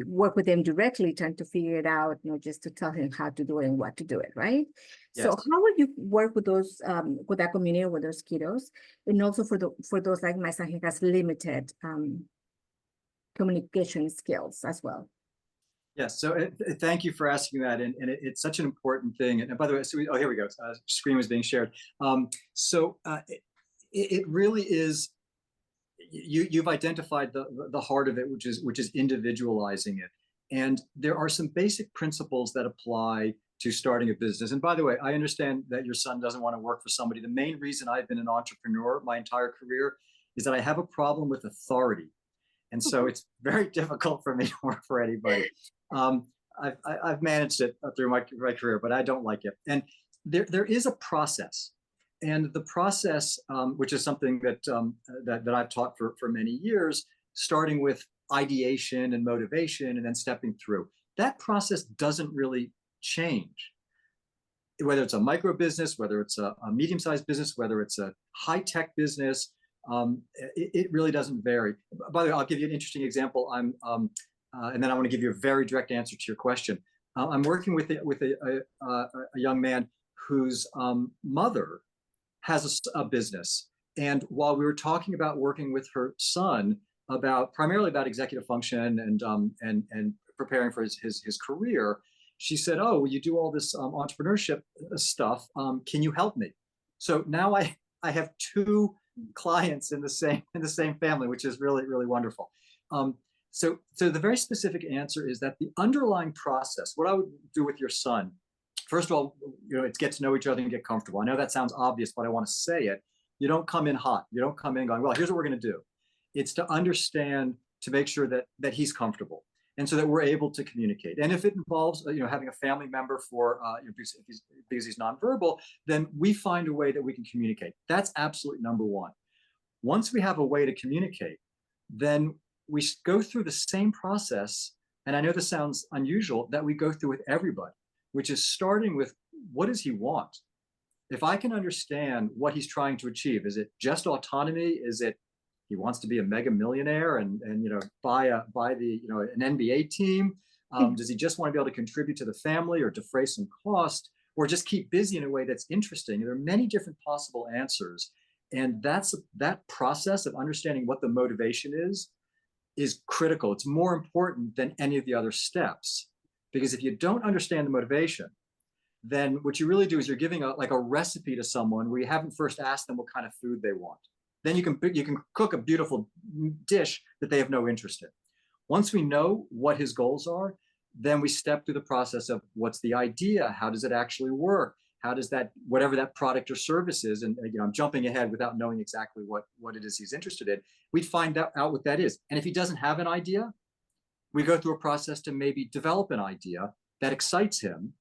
work with him directly, trying to figure it out, you know, just to tell him how to do it and what to do it, right? Yes. So how would you work with those, with that community, with those kiddos, and also for those like my son who has limited communication skills as well? Yes, so thank you for asking that, and it's such an important thing. And by the way, oh, here we go. Screen was being shared. It really is. You've identified the heart of it, which is individualizing it. And there are some basic principles that apply to starting a business. And by the way, I understand that your son doesn't want to work for somebody. The main reason I've been an entrepreneur my entire career is that I have a problem with authority. And so it's very difficult for me to work for anybody. I've managed it through my career, but I don't like it. And there is a process. And the process, which is something that I've taught for many years, starting with ideation and motivation and then stepping through. That process doesn't really change. Whether it's a micro business, whether it's a medium-sized business, whether it's a high-tech business, it really doesn't vary. By the way, I'll give you an interesting example. And then I want to give you a very direct answer to your question. I'm working with a young man whose mother has a business. And while we were talking about working with her son primarily about executive function and preparing for his career, she said, "Oh, well, you do all this entrepreneurship stuff. Can you help me?" So now I have two clients in the same family, which is really, really wonderful. So the very specific answer is that the underlying process, what I would do with your son, first of all, you know, it's get to know each other and get comfortable. I know that sounds obvious, but I want to say it. You don't come in hot. You don't come in going, well, here's what we're going to do. It's to understand, to make sure that he's comfortable, and so that we're able to communicate. And if it involves, you know, having a family member because he's nonverbal, then we find a way that we can communicate. That's absolutely number one. Once we have a way to communicate, then we go through the same process. And I know this sounds unusual, that we go through with everybody, which is starting with, what does he want? If I can understand what he's trying to achieve, is it just autonomy? Is it he wants to be a mega millionaire and you know, buy the, you know, an NBA team? Does he just want to be able to contribute to the family or defray some cost, or just keep busy in a way that's interesting? There are many different possible answers. And that process of understanding what the motivation is critical. It's more important than any of the other steps. Because if you don't understand the motivation, then what you really do is you're giving a recipe to someone where you haven't first asked them what kind of food they want. Then you can cook a beautiful dish that they have no interest in. Once we know what his goals are, then we step through the process of what's the idea, how does it actually work, How does that, whatever that product or service is, and I'm jumping ahead without knowing exactly what it is he's interested in, we'd find out what that is. And if he doesn't have an idea, we go through a process to maybe develop an idea that excites him,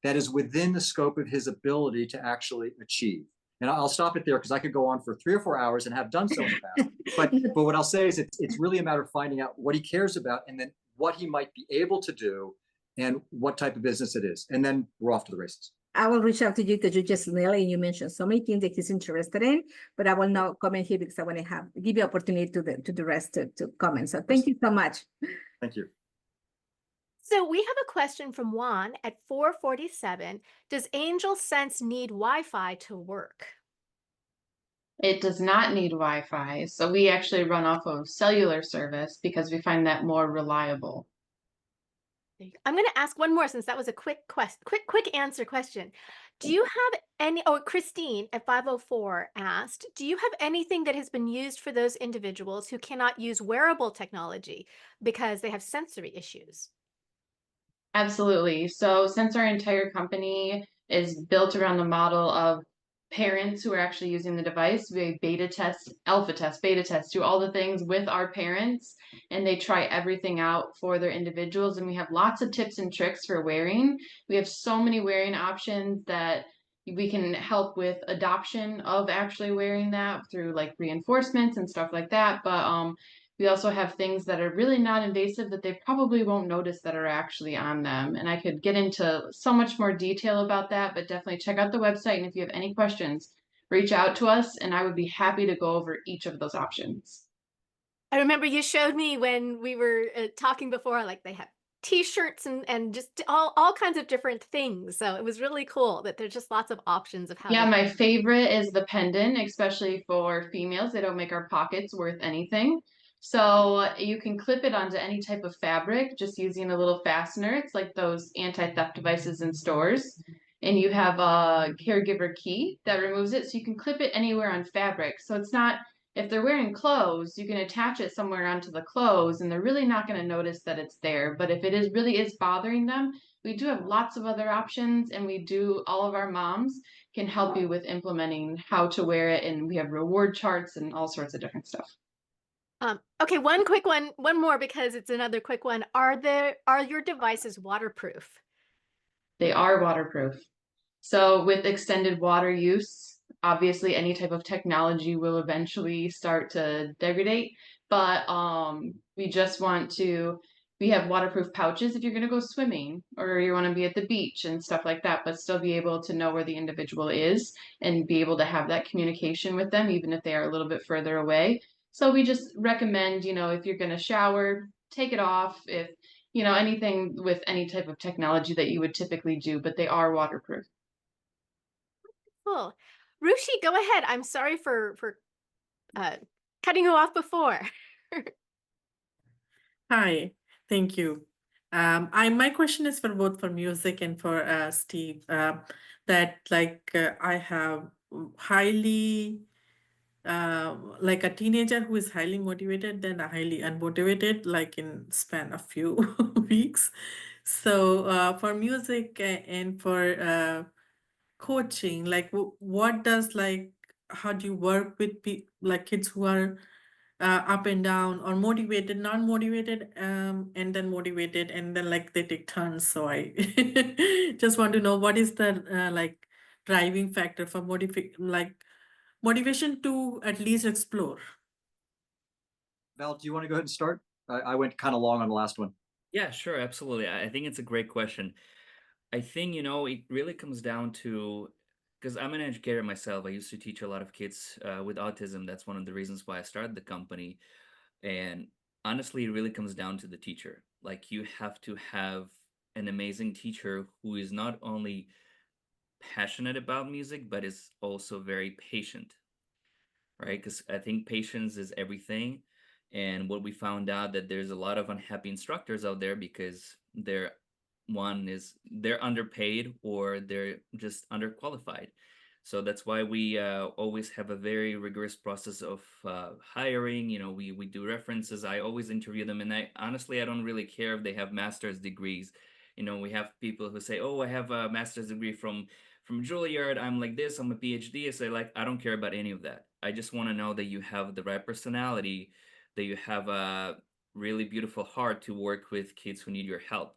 that is within the scope of his ability to actually achieve. And I'll stop it there because I could go on for 3 or 4 hours and have done so in the past. But what I'll say is it's really a matter of finding out what he cares about and then what he might be able to do and what type of business it is. And then we're off to the races. I will reach out to you because you just nailed it and you mentioned so many things that he's interested in, but I will not comment here because I want to give you opportunity to the rest to comment. So thank you so much. Thank you. So we have a question from Juan at 447. Does Angel Sense need Wi-Fi to work? It does not need Wi-Fi, so we actually run off of cellular service because we find that more reliable. I'm going to ask one more since that was a quick answer question. Do you have any, Christine at 504 asked, do you have anything that has been used for those individuals who cannot use wearable technology because they have sensory issues? Absolutely. So since our entire company is built around the model of parents who are actually using the device, we beta test, alpha test, beta test, do all the things with our parents, and they try everything out for their individuals. And we have lots of tips and tricks for wearing. We have so many wearing options that we can help with adoption of actually wearing that through like reinforcements and stuff like that. But we also have things that are really not invasive that they probably won't notice that are actually on them. And I could get into so much more detail about that, but definitely check out the website. And if you have any questions, reach out to us and I would be happy to go over each of those options. I remember you showed me when we were talking before, like they have t-shirts and just all kinds of different things. So it was really cool that there's just lots of options of how Yeah, to... my favorite is the pendant, especially for females. They don't make our pockets worth anything. So you can clip it onto any type of fabric just using a little fastener. It's like those anti-theft devices in stores. And you have a caregiver key that removes it. So you can clip it anywhere on fabric. So it's not, if they're wearing clothes, you can attach it somewhere onto the clothes and they're really not going to notice that it's there. But if it is really is bothering them, we do have lots of other options, and we do, all of our moms can help you with implementing how to wear it. And we have reward charts and all sorts of different stuff. Okay, one more because it's another quick one. Are your devices waterproof? They are waterproof. So with extended water use, obviously any type of technology will eventually start to degrade. But we have waterproof pouches if you're going to go swimming or you want to be at the beach and stuff like that, but still be able to know where the individual is and be able to have that communication with them, even if they are a little bit further away. So we just recommend, if you're going to shower, take it off. If, anything with any type of technology that you would typically do, but they are waterproof. Cool. Rushi, go ahead. I'm sorry for cutting you off before. Hi, thank you. My question is for both for music and for Steve. I have highly like a teenager who is highly motivated, then a highly unmotivated, like in span of few weeks. So for music and for coaching, like what does how do you work with like kids who are up and down or motivated, not motivated, and then motivated, and then like they take turns. So I just want to know what is the like driving factor for motivation to at least explore. Val, do you want to go ahead and start? I went kind of long on the last one. Yeah, sure, absolutely. I think it's a great question. I think, it really comes down to, because I'm an educator myself. I used to teach a lot of kids with autism. That's one of the reasons why I started the company. And honestly, it really comes down to the teacher. Like, you have to have an amazing teacher who is not only passionate about music, but is also very patient, right? Because I think patience is everything. And what we found out that there's a lot of unhappy instructors out there because they're underpaid or they're just underqualified. So that's why we always have a very rigorous process of hiring. We do references. I always interview them, and I don't really care if they have master's degrees. We have people who say, "Oh, I have a master's degree from from Juilliard, I'm like this, I'm a PhD. I say, like, I don't care about any of that. I just want to know that you have the right personality, that you have a really beautiful heart to work with kids who need your help.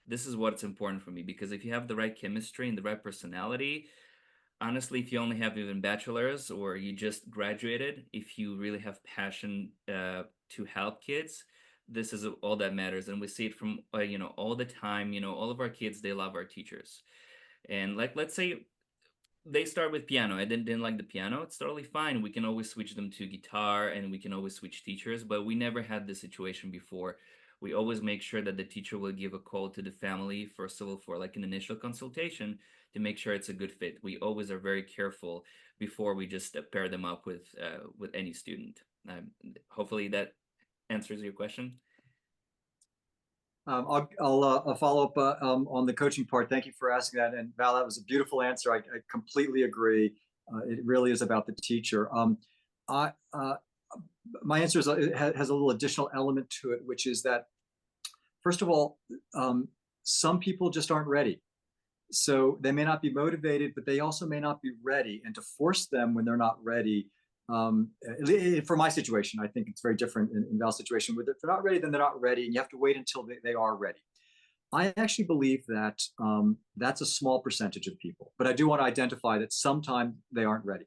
This is what's important for me, because if you have the right chemistry and the right personality, honestly, if you only have even bachelor's or you just graduated, if you really have passion to help kids, this is all that matters. And we see it from all the time. All of our kids, they love our teachers. And like, let's say they start with piano. I didn't like the piano. It's totally fine. We can always switch them to guitar, and we can always switch teachers. But we never had this situation before. We always make sure that the teacher will give a call to the family, first of all, for like an initial consultation to make sure it's a good fit. We always are very careful before we just pair them up with any student. Hopefully that answers your question. I'll follow up on the coaching part. Thank you for asking that. And Val, that was a beautiful answer. I completely agree. It really is about the teacher. My answer is it has a little additional element to it, which is that, first of all, some people just aren't ready. So they may not be motivated, but they also may not be ready. And to force them when they're not ready, for my situation, I think it's very different in Val's situation. If they're not ready, then they're not ready, and you have to wait until they are ready. I actually believe that that's a small percentage of people, but I do want to identify that sometimes they aren't ready.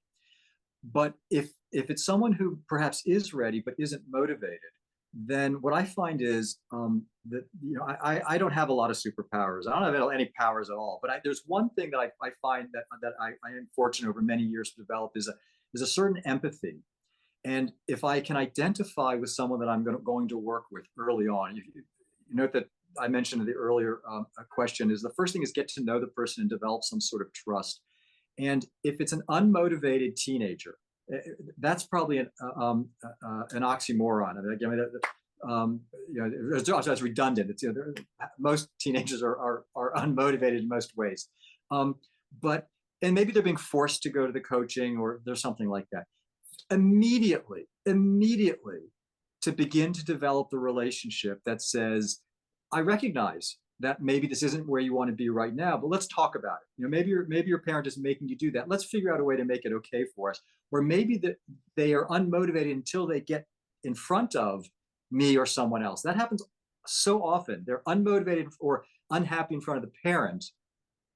But if it's someone who perhaps is ready but isn't motivated, then what I find is that I don't have a lot of superpowers. I don't have any powers at all. But there's one thing that I find that I am fortunate over many years to develop is a certain empathy. And if I can identify with someone that I'm going to work with early on, you note that I mentioned in the earlier question is the first thing is get to know the person and develop some sort of trust. And if it's an unmotivated teenager, that's probably an oxymoron. I mean, that's redundant. It's most teenagers are unmotivated in most ways, and maybe they're being forced to go to the coaching or there's something like that. Immediately to begin to develop the relationship that says, I recognize that maybe this isn't where you want to be right now, but let's talk about it. Maybe your parent is making you do that. Let's figure out a way to make it okay for us. Or maybe that they are unmotivated until they get in front of me or someone else. That happens so often. They're unmotivated or unhappy in front of the parent.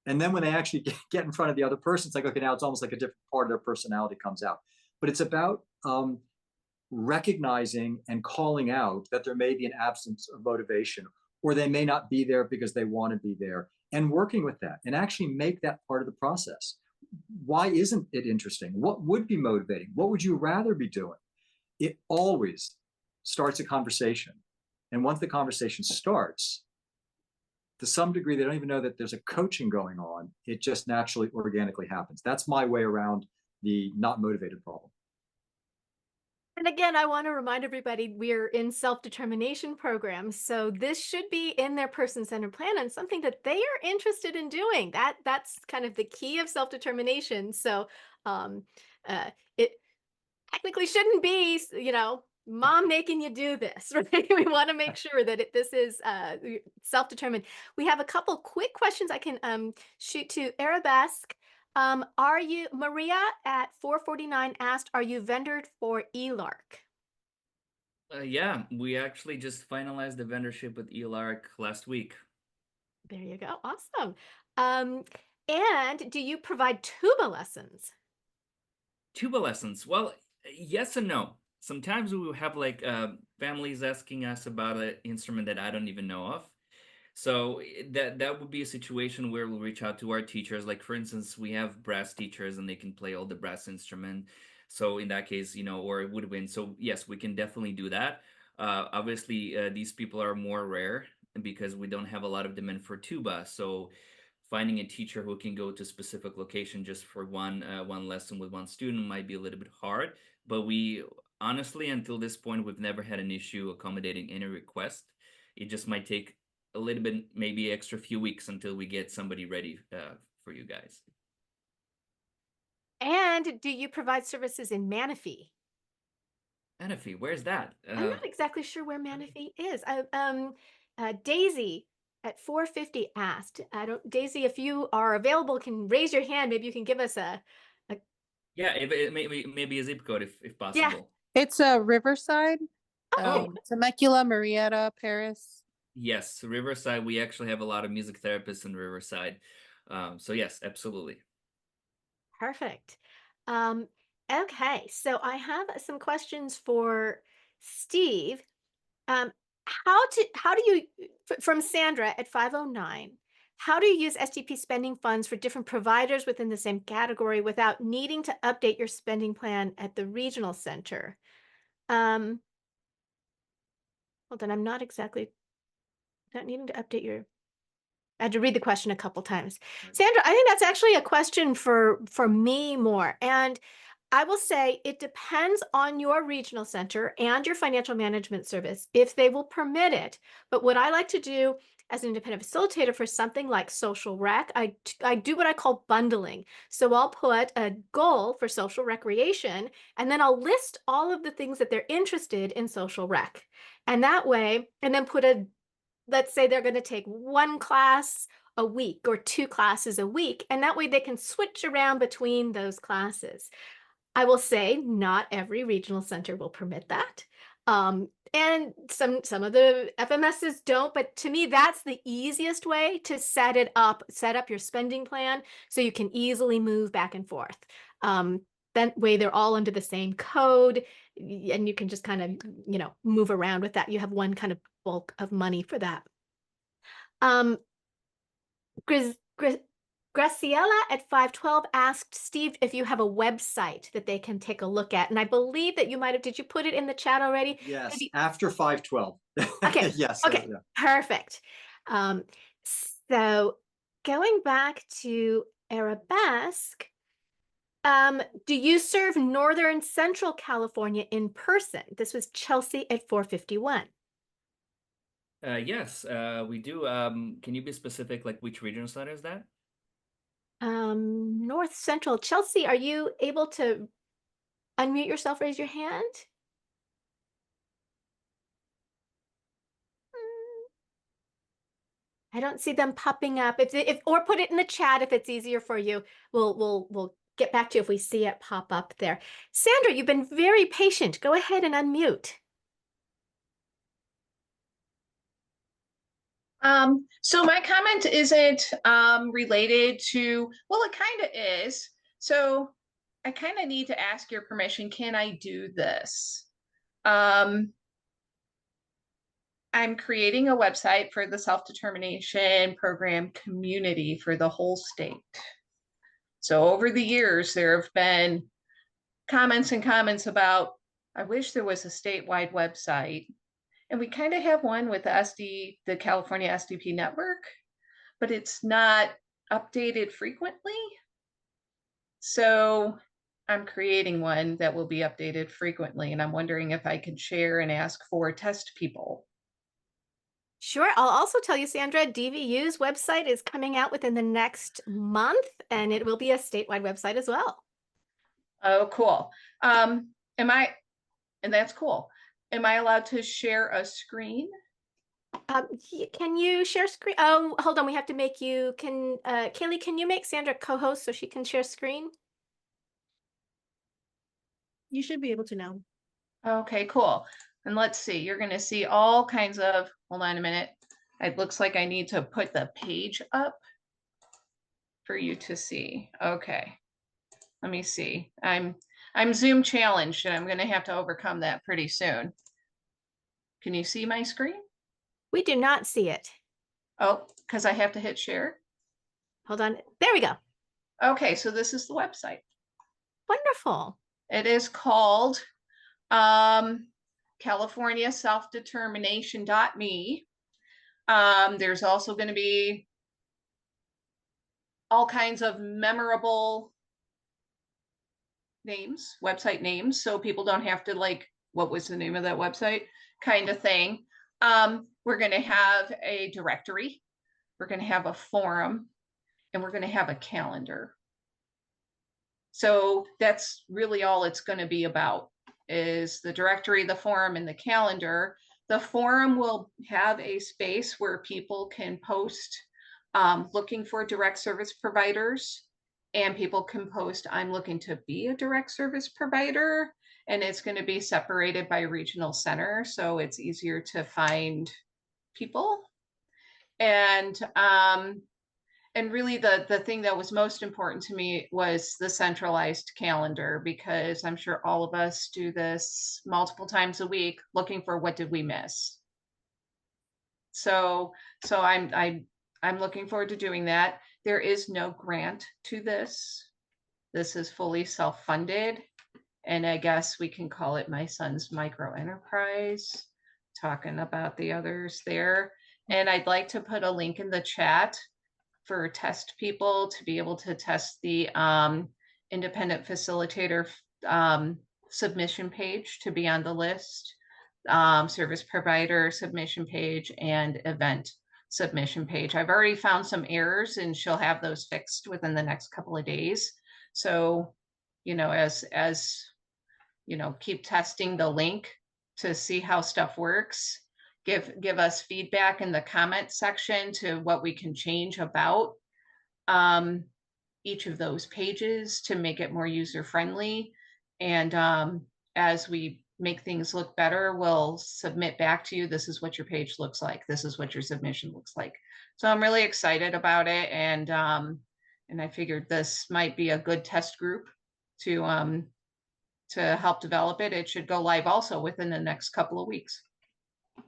And then when they actually get in front of the other person, it's like, okay, now it's almost like a different part of their personality comes out. But it's about recognizing and calling out that there may be an absence of motivation, or they may not be there because they want to be there, and working with that and actually make that part of the process. Why isn't it interesting? What would be motivating? What would you rather be doing? It always starts a conversation. And once the conversation starts, to some degree, they don't even know that there's a coaching going on. It just naturally, organically happens. That's my way around the not motivated problem. And again, I want to remind everybody we're in self-determination programs, so this should be in their person-centered plan and something that they are interested in doing. That's kind of the key of self-determination. So it technically shouldn't be, mom making you do this, right? We want to make sure that this is self-determined. We have a couple quick questions I can shoot to Arabesque. Maria at 449 asked, are you vendored for eLark? Yeah, we actually just finalized the vendorship with eLark last week. There you go. Awesome. And do you provide tuba lessons? Tuba lessons. Well, yes and no. Sometimes we will have like families asking us about an instrument that I don't even know of. So that would be a situation where we'll reach out to our teachers. Like, for instance, we have brass teachers and they can play all the brass instrument. So in that case, or woodwind. So yes, we can definitely do that. Obviously, these people are more rare because we don't have a lot of demand for tuba. So finding a teacher who can go to a specific location just for one lesson with one student might be a little bit hard. But we honestly, until this point, we've never had an issue accommodating any request. It just might take a little bit, maybe extra few weeks until we get somebody ready for you guys. And do you provide services in Manistee? Manistee, where's that? I'm not exactly sure where Manistee is. Daisy at 450 asked. I don't, Daisy, if you are available, can raise your hand. Maybe you can give us a Yeah, maybe a zip code if yeah. possible. It's Riverside, Oh. Temecula, Murrieta, Paris. Yes, Riverside. We actually have a lot of music therapists in Riverside. So yes, absolutely. Perfect. Okay, so I have some questions for Steve. How do you from Sandra at 509, how do you use SDP spending funds for different providers within the same category without needing to update your spending plan at the regional center? Hold on, I'm not needing to update your. I had to read the question a couple times. Sandra, I think that's actually a question for me more. And I will say it depends on your regional center and your financial management service if they will permit it. But what I like to do as an independent facilitator for something like social rec, I do what I call bundling. So I'll put a goal for social recreation, and then I'll list all of the things that they're interested in social rec. And that way, and then let's say they're going to take one class a week or two classes a week, and that way they can switch around between those classes. I will say not every regional center will permit that. And some of the FMSs don't, but to me, that's the easiest way to set up your spending plan so you can easily move back and forth. That way they're all under the same code and you can just kind of, move around with that. You have one kind of bulk of money for that. Graciela at 512 asked Steve if you have a website that they can take a look at. And I believe that did you put it in the chat already? Yes, after 512. Okay. Yes. Okay. Yeah. Perfect. So going back to Arabesque, do you serve Northern Central California in person? This was Chelsea at 451. Yes, we do. Can you be specific, like which regional center is that? North Central. Chelsea, are you able to unmute yourself, raise your hand? I don't see them popping up. Or put it in the chat if it's easier for you. We'll get back to you if we see it pop up there. Sandra, you've been very patient. Go ahead and unmute. So my comment isn't related to, well, it kind of is. So I kind of need to ask your permission. Can I do this? I'm creating a website for the self-determination program community for the whole state. So over the years, there have been comments and comments about, I wish there was a statewide website. And we kind of have one with the California SDP network, but it's not updated frequently. So I'm creating one that will be updated frequently. And I'm wondering if I can share and ask for test people. Sure. I'll also tell you, Sandra, DVU's website is coming out within the next month, and it will be a statewide website as well. Oh, cool. And that's cool. Am I allowed to share a screen? Can you share screen? Oh, hold on. We have to make you, Kaylee, can you make Sandra co-host so she can share screen? You should be able to now. Okay, cool. And let's see, you're going to see all kinds of, hold on a minute. It looks like I need to put the page up for you to see. Okay, let me see. I'm Zoom challenged and I'm going to have to overcome that pretty soon. Can you see my screen? We do not see it. Oh, because I have to hit share. Hold on. There we go. Okay, so this is the website. Wonderful. It is called California Self-Determination.me. There's also going to be all kinds of memorable names, website names, so people don't have to like, what was the name of that website kind of thing. We're going to have a directory, we're going to have a forum, and we're going to have a calendar. So that's really all it's going to be about, is the directory, the forum, and the calendar. The forum will have a space where people can post looking for direct service providers, and people can post, I'm looking to be a direct service provider, and it's going to be separated by regional center, so it's easier to find people. And really the thing that was most important to me was the centralized calendar, because I'm sure all of us do this multiple times a week looking for what did we miss. So I'm looking forward to doing that. There is no grant to this. This is fully self-funded, and I guess we can call it my son's micro enterprise, talking about the others there. And I'd like to put a link in the chat for test people to be able to test the independent facilitator submission page to be on the list, service provider submission page, and event submission page. I've already found some errors, and she'll have those fixed within the next couple of days. So, you know, as you know, keep testing the link to see how stuff works. Give us feedback in the comment section to what we can change about each of those pages to make it more user friendly. And as we make things look better, we'll submit back to you. This is what your page looks like. This is what your submission looks like. So I'm really excited about it, and I figured this might be a good test group to help develop it. It should go live also within the next couple of weeks.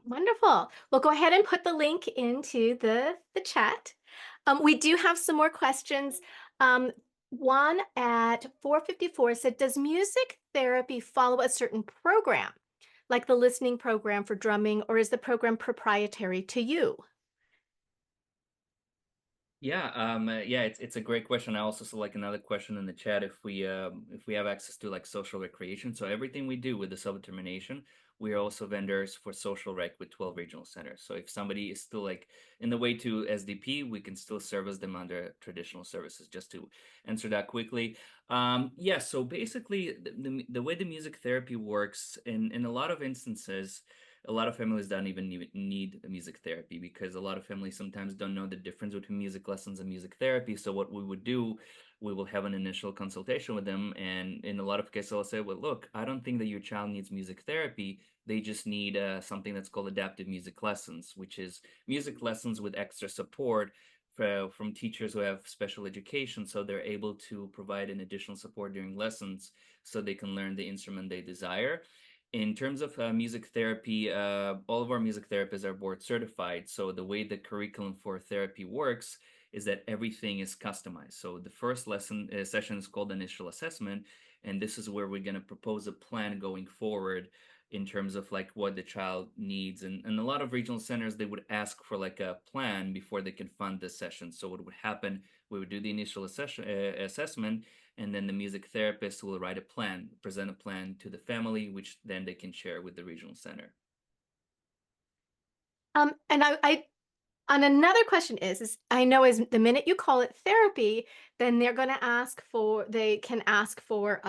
Wonderful. Well, go ahead and put the link into the chat. We do have some more questions. One at 454 said, does music therapy follow a certain program, like the listening program for drumming, or is the program proprietary to you? Yeah, it's a great question. I also saw like another question in the chat if we have access to like social recreation. So everything we do with the self-determination, we are also vendors for social rec with 12 regional centers. So if somebody is still like in the way to SDP, we can still service them under traditional services. Just to answer that quickly. Yeah, so basically the way the music therapy works in a lot of instances, a lot of families don't even need music therapy, because a lot of families sometimes don't know the difference between music lessons and music therapy. So what we would do, we will have an initial consultation with them, and in a lot of cases I'll say, well, look, I don't think that your child needs music therapy. They just need something that's called adaptive music lessons, which is music lessons with extra support from teachers who have special education, so they're able to provide an additional support during lessons so they can learn the instrument they desire. In terms of music therapy, all of our music therapists are board certified. So the way the curriculum for therapy works is that everything is customized. So the first lesson session is called initial assessment, and this is where we're going to propose a plan going forward in terms of like what the child needs. And a lot of regional centers, they would ask for like a plan before they can fund this session. So what would happen, we would do the initial assessment, and then the music therapist will write a plan, present a plan to the family, which then they can share with the regional center. And I on another question is I know is the minute you call it therapy, then they're going to they can ask for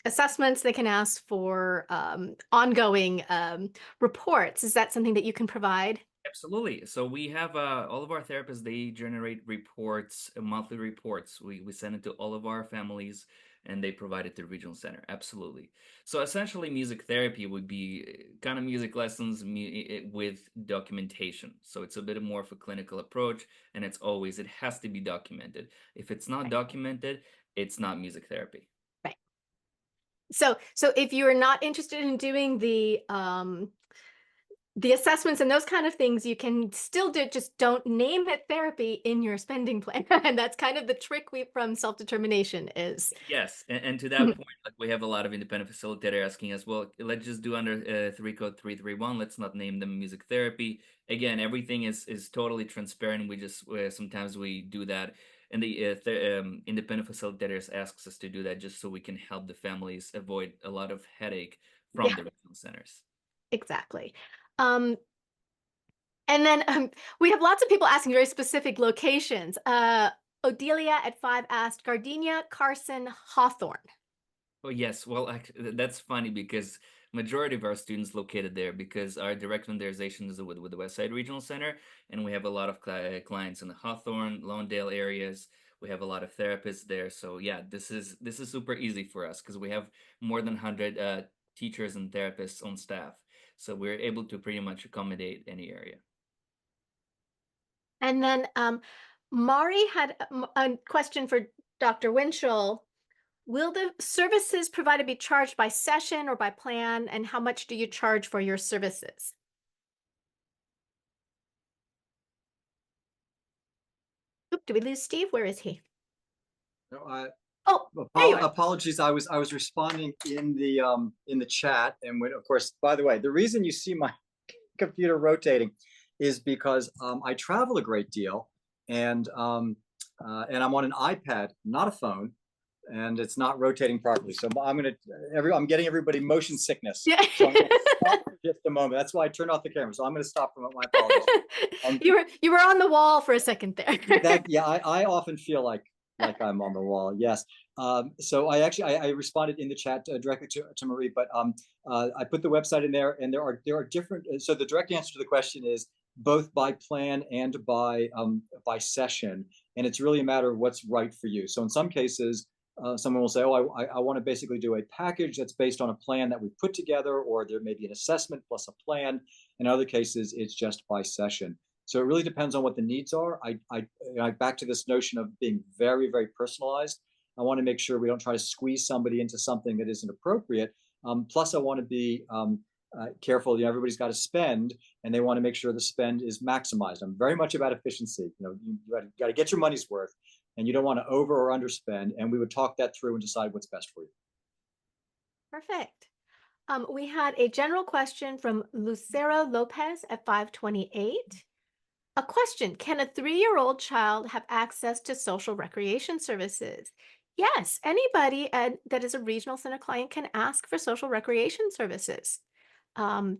assessments, they can ask for ongoing reports. Is that something that you can provide? Absolutely. So we have all of our therapists, they generate reports, monthly reports. We send it to all of our families, and they provide it to the regional center. Absolutely. So essentially music therapy would be kind of music lessons with documentation. So it's a bit more of a clinical approach, and it has to be documented. If it's not documented, it's not music therapy. Right. So if you are not interested in doing the assessments and those kind of things, you can still do it, just don't name it therapy in your spending plan. And that's kind of the trick from self-determination is. Yes, and to that point, like we have a lot of independent facilitator asking us, well, let's just do under 3 code 331. Let's not name them music therapy. Again, everything is totally transparent. We just sometimes we do that, and the independent facilitators asks us to do that just so we can help the families avoid a lot of headache from the regional centers. Exactly. And then we have lots of people asking very specific locations. Odelia at 5 asked Gardenia, Carson, Hawthorne. Oh yes, well that's funny because majority of our students located there because our direct renderization is with the West Side Regional Center, and we have a lot of clients in the Hawthorne, Lawndale areas. We have a lot of therapists there. So yeah, this is super easy for us because we have more than 100 teachers and therapists on staff. So we're able to pretty much accommodate any area. And then Mari had a question for Dr. Winshel. Will the services provided be charged by session or by plan? And how much do you charge for your services? Oop, did we lose Steve? Where is he? No, Oh, there you are. apologies. I was responding in the chat, and when, of course, by the way, the reason you see my computer rotating is because I travel a great deal, and I'm on an iPad, not a phone, and it's not rotating properly. So I'm getting everybody motion sickness. Yeah. So I'm gonna stop for just a moment. That's why I turned off the camera. So I'm going to stop for my apologies. You were on the wall for a second there. Yeah, I often feel like I'm on the wall. Yes. So I responded in the chat directly to Marie, but I put the website in there, and there are different. So the direct answer to the question is both by plan and by session, and it's really a matter of what's right for you. So in some cases, someone will say, "Oh, I want to basically do a package that's based on a plan that we put together, or there may be an assessment plus a plan." In other cases, it's just by session. So it really depends on what the needs are. I back to this notion of being very, very personalized. I want to make sure we don't try to squeeze somebody into something that isn't appropriate. Plus, I want to be careful. You know, everybody's got to spend, and they want to make sure the spend is maximized. I'm very much about efficiency. You know, you got to get your money's worth, and you don't want to over or underspend. And we would talk that through and decide what's best for you. Perfect. We had a general question from Lucero Lopez at 528. A question, can a 3-year-old child have access to social recreation services? Yes, anybody that is a regional center client can ask for social recreation services. There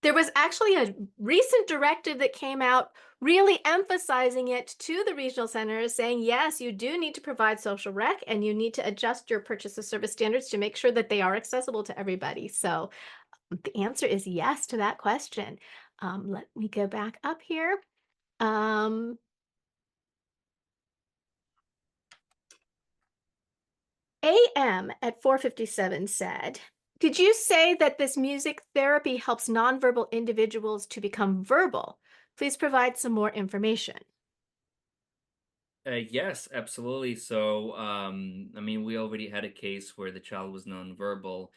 was actually a recent directive that came out really emphasizing it to the regional centers, saying, yes, you do need to provide social rec, and you need to adjust your purchase of service standards to make sure that they are accessible to everybody. So the answer is yes to that question. Let me go back up here. AM at 457 said, did you say that this music therapy helps nonverbal individuals to become verbal? Please provide some more information. Yes, absolutely. So, I mean, we already had a case where the child was nonverbal,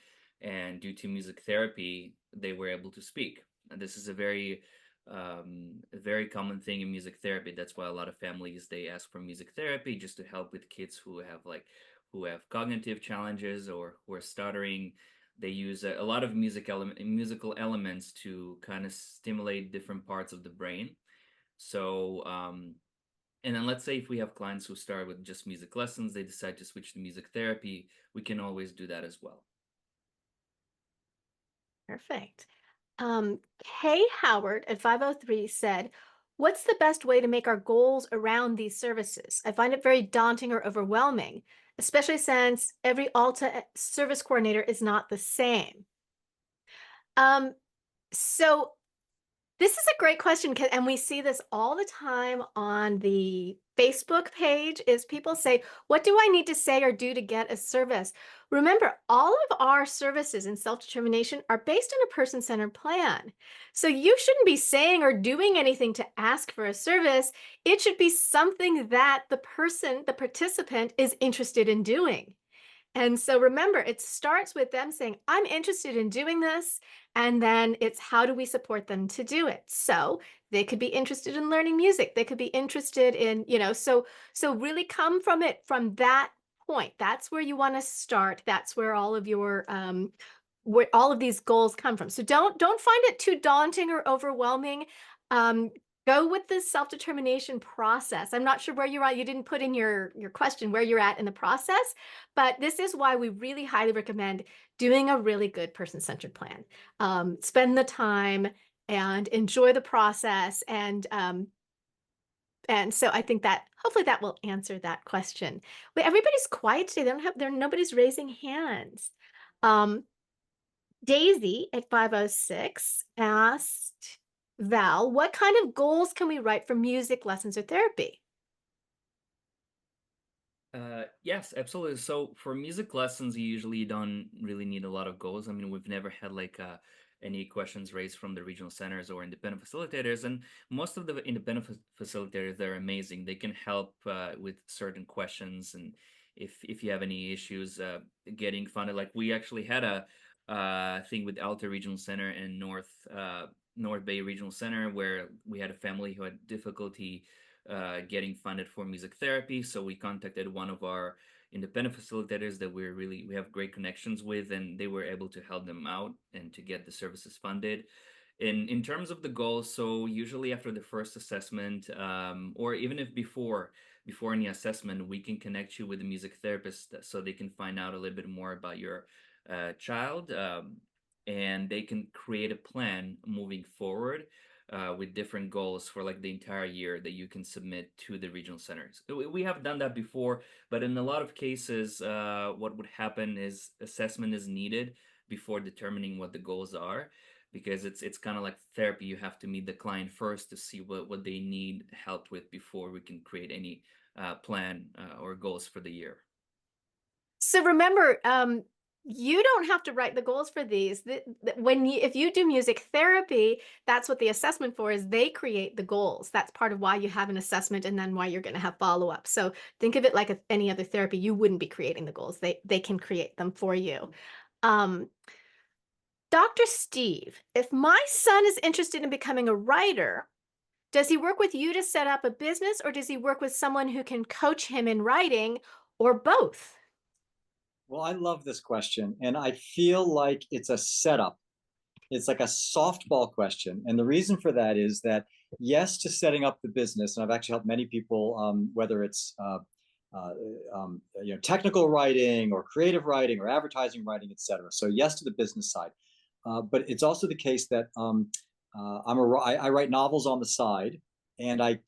and due to music therapy, they were able to speak. And this is a very common thing in music therapy. That's why a lot of families, they ask for music therapy just to help with kids who have cognitive challenges or who are stuttering. They use a lot of musical elements to kind of stimulate different parts of the brain. So, and then let's say if we have clients who start with just music lessons, they decide to switch to music therapy, we can always do that as well. Perfect. Kay Howard at 503 said, what's the best way to make our goals around these services? I find it very daunting or overwhelming, especially since every Alta service coordinator is not the same. So this is a great question, and we see this all the time on the Facebook page, is people say, what do I need to say or do to get a service? Remember, all of our services in self-determination are based on a person-centered plan. So you shouldn't be saying or doing anything to ask for a service. It should be something that the participant is interested in doing. And so remember, it starts with them saying, I'm interested in doing this. And then it's how do we support them to do it? So they could be interested in learning music. They could be interested in, so really come from that point. That's where you want to start. That's where all of your, where all of these goals come from. So don't find it too daunting or overwhelming. Go with the self-determination process. I'm not sure where you're at. You didn't put in your question where you're at in the process, but this is why we really highly recommend doing a really good person-centered plan. Spend the time and enjoy the process. And so I think that hopefully that will answer that question. Wait, everybody's quiet today. Nobody's raising hands. Daisy at 506 asked Val, what kind of goals can we write for music lessons or therapy? Yes, absolutely. So for music lessons, you usually don't really need a lot of goals. I mean, we've never had like any questions raised from the regional centers or independent facilitators, and most of the independent facilitators, they're amazing. They can help with certain questions, and if you have any issues getting funded, like we actually had a thing with Alta Regional Center and North Bay Regional Center where we had a family who had difficulty getting funded for music therapy. So we contacted one of our independent facilitators that we have great connections with, and they were able to help them out and to get the services funded. In terms of the goals, so usually after the first assessment, or even if before any assessment, we can connect you with a music therapist so they can find out a little bit more about your child, and they can create a plan moving forward with different goals for like the entire year that you can submit to the regional centers. We have done that before, but in a lot of cases, what would happen is assessment is needed before determining what the goals are, because it's kind of like therapy. You have to meet the client first to see what they need help with before we can create any plan or goals for the year. So remember, you don't have to write the goals for these. If you do music therapy, that's what the assessment for is. They create the goals. That's part of why you have an assessment and then why you're going to have follow-up. So think of it like any other therapy. You wouldn't be creating the goals. They can create them for you. Dr. Steve, if my son is interested in becoming a writer, does he work with you to set up a business, or does he work with someone who can coach him in writing, or both? Well, I love this question, and I feel like it's a setup. It's like a softball question. And the reason for that is that, yes, to setting up the business, and I've actually helped many people, whether it's technical writing or creative writing or advertising writing, et cetera. So yes to the business side. But it's also the case that I write novels on the side, and I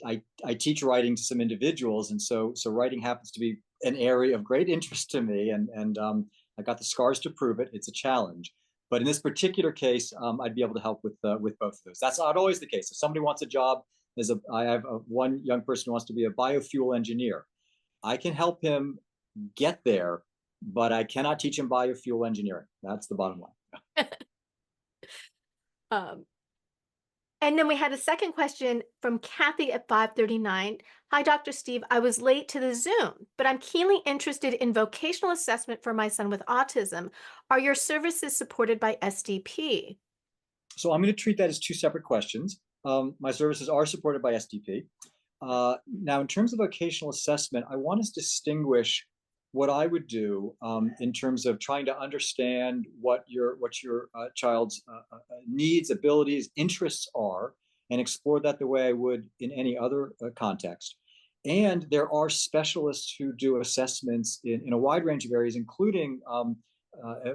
teach writing to some individuals, and so writing happens to be an area of great interest to me, and I got the scars to prove it. It's a challenge, but in this particular case, I'd be able to help with both of those. That's not always the case. If somebody wants a job, I have one young person who wants to be a biofuel engineer. I can help him get there, but I cannot teach him biofuel engineering. That's the bottom line. And then we had a second question from Kathy at 539. Hi, Dr. Steve. I was late to the Zoom, but I'm keenly interested in vocational assessment for my son with autism. Are your services supported by SDP? So I'm going to treat that as two separate questions. My services are supported by SDP. Now, in terms of vocational assessment, I want to distinguish what I would do in terms of trying to understand what your child's needs, abilities, interests are, and explore that the way I would in any other context. And there are specialists who do assessments in a wide range of areas, including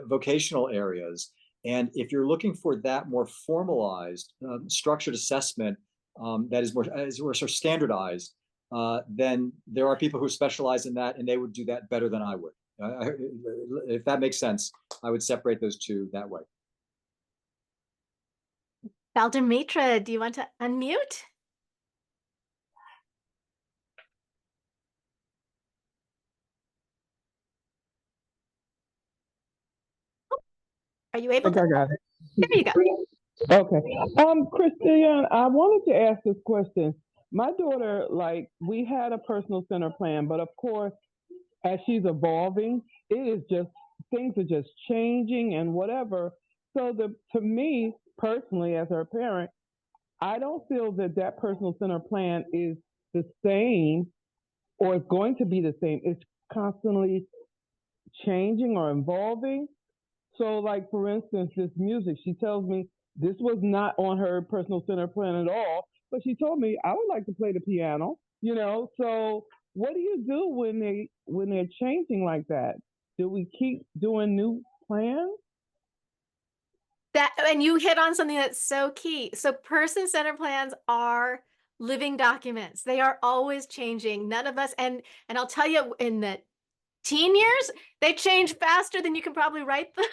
vocational areas. And if you're looking for that more formalized, structured assessment that is more sort of standardized, then there are people who specialize in that, and they would do that better than I would. If that makes sense, I would separate those two that way. Valdemitra, do you want to unmute? Are you able to? I got it. There you go. Okay. Christian, I wanted to ask this question. My daughter, we had a personal center plan, but of course, as she's evolving, things are just changing and whatever. So to me, personally, as her parent, I don't feel that personal center plan is the same or is going to be the same. It's constantly changing or evolving. So, for instance, this music, she tells me this was not on her personal center plan at all, but she told me I would like to play the piano, So what do you do when they're changing like that? Do we keep doing new plans? And you hit on something that's so key. So person-centered plans are living documents. They are always changing. None of us, and I'll tell you, in the teen years, they change faster than you can probably write them,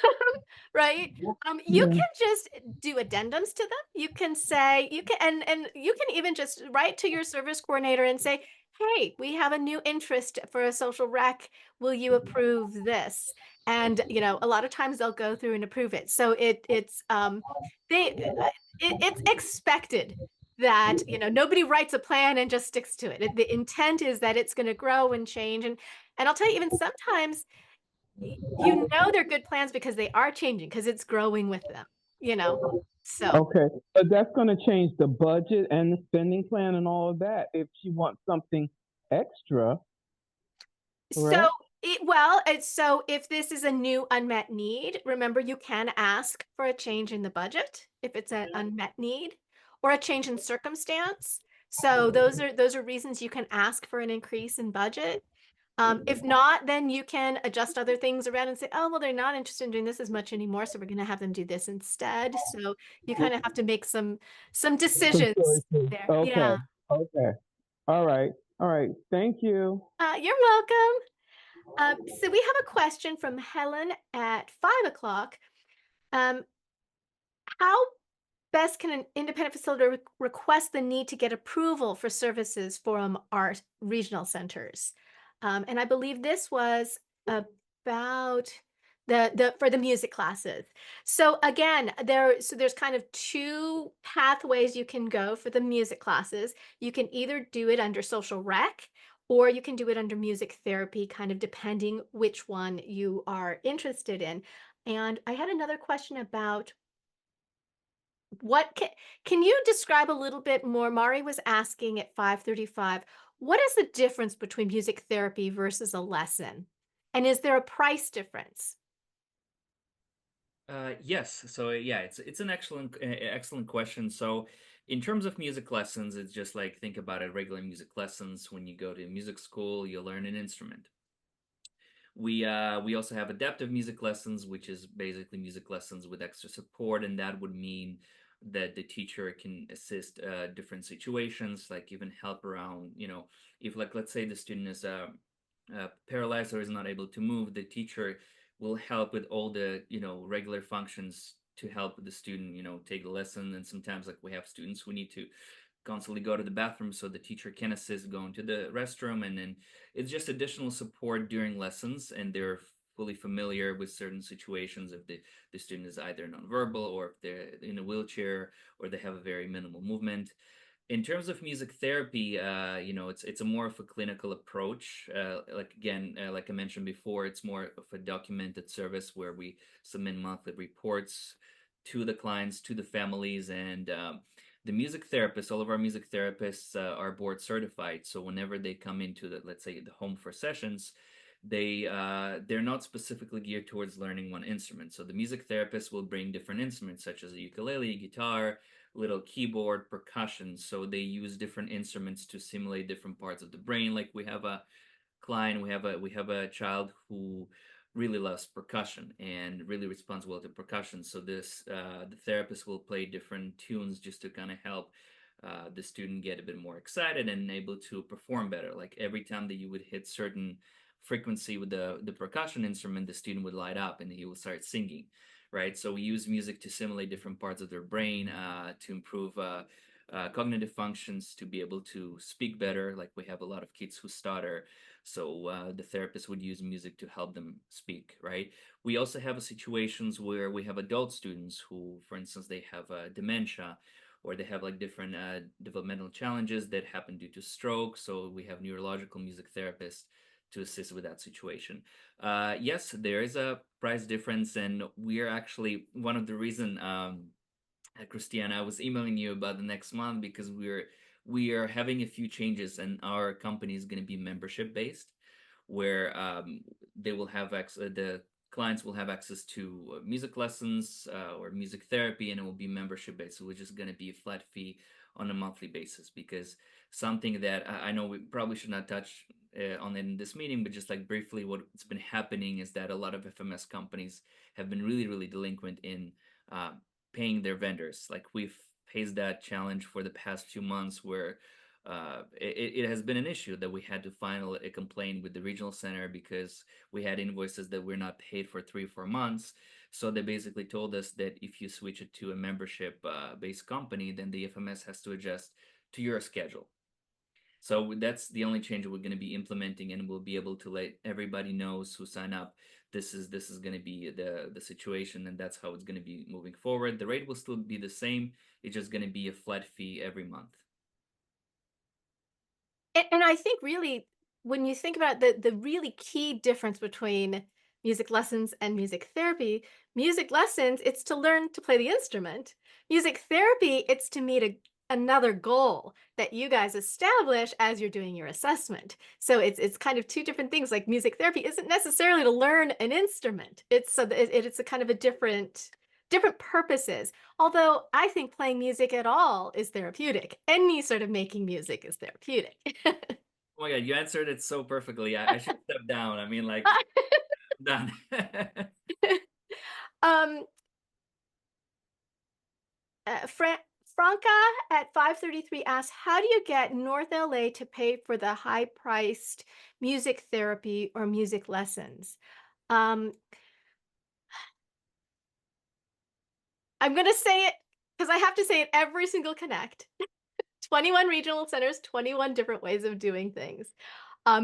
right? You Yeah. can just do addendums to them. You can say, you can, and you can even just write to your service coordinator and say, hey, we have a new interest for a social rec. Will you approve this? And, you know, a lot of times they'll go through and approve it. So it's expected that, you know, nobody writes a plan and just sticks to it. The intent is that it's going to grow and change. And I'll tell you, even sometimes you know they're good plans because they are changing because it's growing with them, you know. So Okay, but that's going to change the budget and the spending plan and all of that if she wants something extra, so correct? so if this is a new unmet need, remember you can ask for a change in the budget if it's an unmet need or a change in circumstance. So those are reasons you can ask for an increase in budget. If not, then you can adjust other things around and say, oh, well, they're not interested in doing this as much anymore, so we're going to have them do this instead. So you kind of have to make some Some decisions choices. there. Okay, Yeah. okay. All right, all right. Thank you. You're welcome. So we have a question from Helen at 5 o'clock. Um, how best can an independent facilitator request the need to get approval for services from our regional centers? And I believe this was about the for the music classes. So again, there's kind of two pathways you can go for the music classes. You can either do it under social rec or you can do it under music therapy, kind of depending which one you are interested in. And I had another question about what can you describe a little bit more? Mari was asking at 5:35, what is the difference between music therapy versus a lesson? And is there a price difference? Yes. So yeah, it's an excellent question. So in terms of music lessons, it's just like think about it, regular music lessons. When you go to music school, you learn an instrument. We also have adaptive music lessons, which is basically music lessons with extra support, and that would mean that the teacher can assist different situations, like even help around, you know, if like let's say the student is paralyzed or is not able to move, the teacher will help with all the, you know, regular functions to help the student, you know, take the lesson. And sometimes like we have students who need to constantly go to the bathroom, so the teacher can assist going to the restroom, and then it's just additional support during lessons, and they're fully familiar with certain situations if the student is either nonverbal or if they're in a wheelchair or they have a very minimal movement. In terms of music therapy, you know, it's a more of a clinical approach. Like again, like I mentioned before, it's more of a documented service where we submit monthly reports to the clients, to the families, and the music therapists. All of our music therapists are board certified. So whenever they come into the, let's say, the home for sessions, they're not specifically geared towards learning one instrument. So the music therapist will bring different instruments such as a ukulele, guitar, little keyboard, percussion. So they use different instruments to simulate different parts of the brain. Like we have a client, we have a child who really loves percussion and really responds well to percussion. So the therapist will play different tunes just to kind of help the student get a bit more excited and able to perform better. Like every time that you would hit certain frequency with the percussion instrument, the student would light up and he will start singing, right? So we use music to simulate different parts of their brain to improve cognitive functions, to be able to speak better. Like we have a lot of kids who stutter, so the therapist would use music to help them speak, right? We also have situations where we have adult students who, for instance, they have dementia, or they have like different developmental challenges that happen due to stroke. So we have neurological music therapists to assist with that situation. Yes, there is a price difference, and we are actually one of the reason. Christiana, I was emailing you about the next month because we are having a few changes, and our company is going to be membership based, where they will have the clients will have access to music lessons or music therapy, and it will be membership based. So it's just going to be a flat fee on a monthly basis, because something that I know we probably should not touch on in this meeting, but just like briefly, what's been happening is that a lot of FMS companies have been really, really delinquent in paying their vendors. Like we've faced that challenge for the past few months where it has been an issue that we had to file a complaint with the regional center because we had invoices that were not paid for 3 or 4 months. So they basically told us that if you switch it to a membership based company, then the FMS has to adjust to your schedule. So that's the only change we're going to be implementing, and we'll be able to let everybody knows who sign up. This is going to be the situation, and that's how it's going to be moving forward. The rate will still be the same. It's just going to be a flat fee every month. And I think really, when you think about the really key difference between music lessons and music therapy, music lessons, it's to learn to play the instrument. Music therapy, it's to meet another goal that you guys establish as you're doing your assessment. So it's kind of two different things. Like music therapy isn't necessarily to learn an instrument. It's so that it's a kind of a different purposes. Although I think playing music at all is therapeutic. Any sort of making music is therapeutic. Oh my God, you answered it so perfectly. I should step down. I mean, like, done. um, Franca at 533 asks, how do you get North LA to pay for the high-priced music therapy or music lessons? I'm going to say it because I have to say it every single Connect. 21 regional centers, 21 different ways of doing things.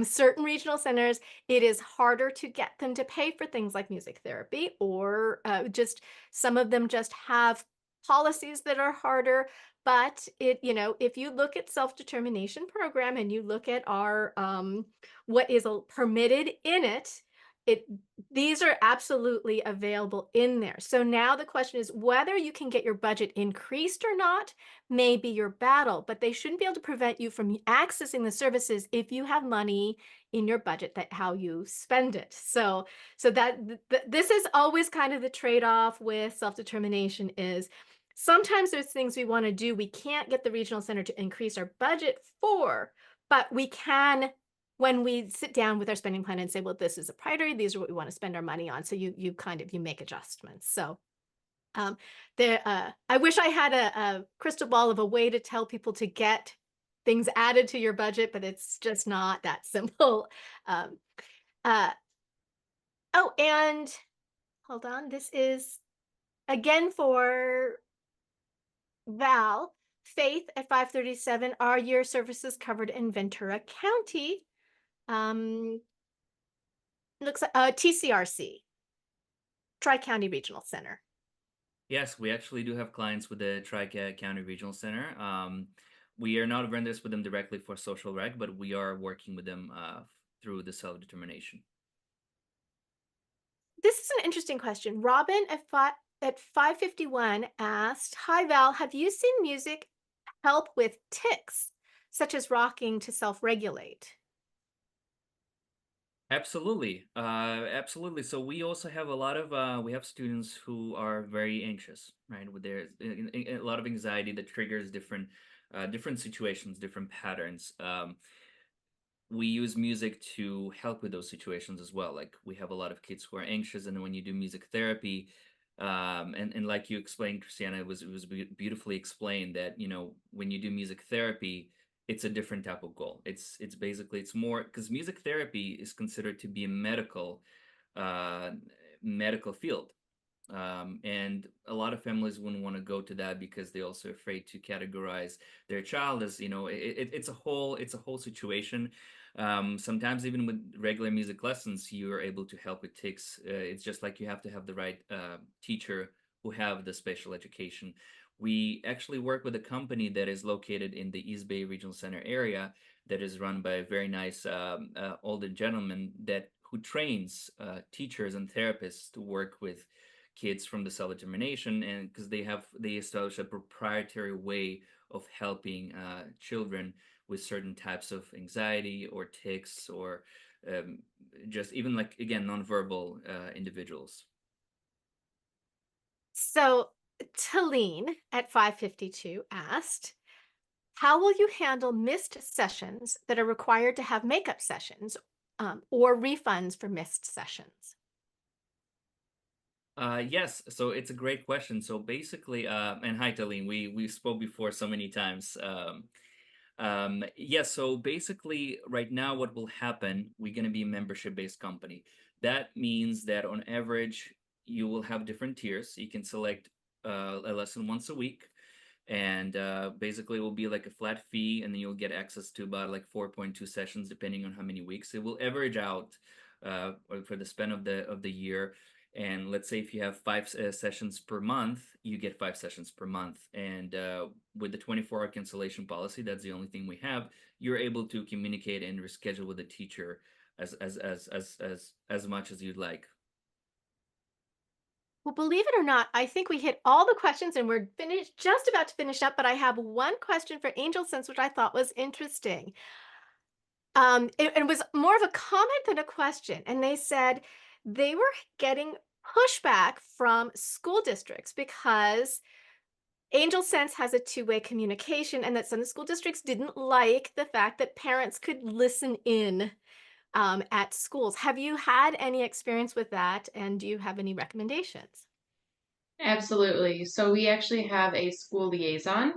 Certain regional centers, it is harder to get them to pay for things like music therapy, or just some of them just have policies that are harder. But if you look at self-determination program and you look at our what is permitted in it, these are absolutely available in there. So now the question is whether you can get your budget increased or not may be your battle, but they shouldn't be able to prevent you from accessing the services if you have money in your budget, that how you spend it. So this is always kind of the trade-off with self-determination is sometimes there's things we want to do we can't get the regional center to increase our budget for, but we can when we sit down with our spending plan and say, well, this is a priority, these are what we want to spend our money on. So you make adjustments. So I wish I had a crystal ball of a way to tell people to get things added to your budget, but it's just not that simple. Oh, and hold on, this is again for Val. Faith at 537, are your services covered in Ventura County? Looks like TCRC, Tri-County Regional Center. Yes, we actually do have clients with the Tri-County Regional Center. We are not vendors with them directly for social rec, but we are working with them through the self-determination. This is an interesting question. Robin at 551 asked, hi Val, have you seen music help with tics, such as rocking to self-regulate? Absolutely. Absolutely. So we also have a lot of we have students who are very anxious, right? With a lot of anxiety that triggers different situations, different patterns. We use music to help with those situations as well. Like we have a lot of kids who are anxious, and when you do music therapy, and like you explained, Christiana, it was beautifully explained that when you do music therapy, it's a different type of goal. It's basically it's more because music therapy is considered to be a medical field. And a lot of families wouldn't want to go to that because they're also afraid to categorize their child as it's a whole situation. Sometimes even with regular music lessons, you are able to help with tics. It's just like you have to have the right teacher who have the special education. We actually work with a company that is located in the East Bay Regional Center area that is run by a very nice older gentleman who trains teachers and therapists to work with kids from the self-determination, and because they establish a proprietary way of helping children with certain types of anxiety or tics or just even like again nonverbal individuals. So Talene at 552 asked, how will you handle missed sessions that are required to have makeup sessions or refunds for missed sessions? Yes, so it's a great question. So basically, and hi, Talene, we spoke before so many times. Yeah, so basically right now what will happen, we're going to be a membership-based company. That means that on average, you will have different tiers. You can select a lesson once a week, and basically it will be like a flat fee, and then you'll get access to about like 4.2 sessions depending on how many weeks. It will average out for the span of the year. And let's say if you have 5 sessions per month, you get 5 sessions per month. And with the 24-hour cancellation policy, that's the only thing we have. You're able to communicate and reschedule with the teacher as much as you'd like. Well, believe it or not, I think we hit all the questions and we're finished, just about to finish up, but I have one question for Angel Sense, which I thought was interesting. It was more of a comment than a question. And they said they were getting pushback from school districts because Angel Sense has a two-way communication, and that some school districts didn't like the fact that parents could listen in at schools. Have you had any experience with that? And do you have any recommendations? Absolutely. So we actually have a school liaison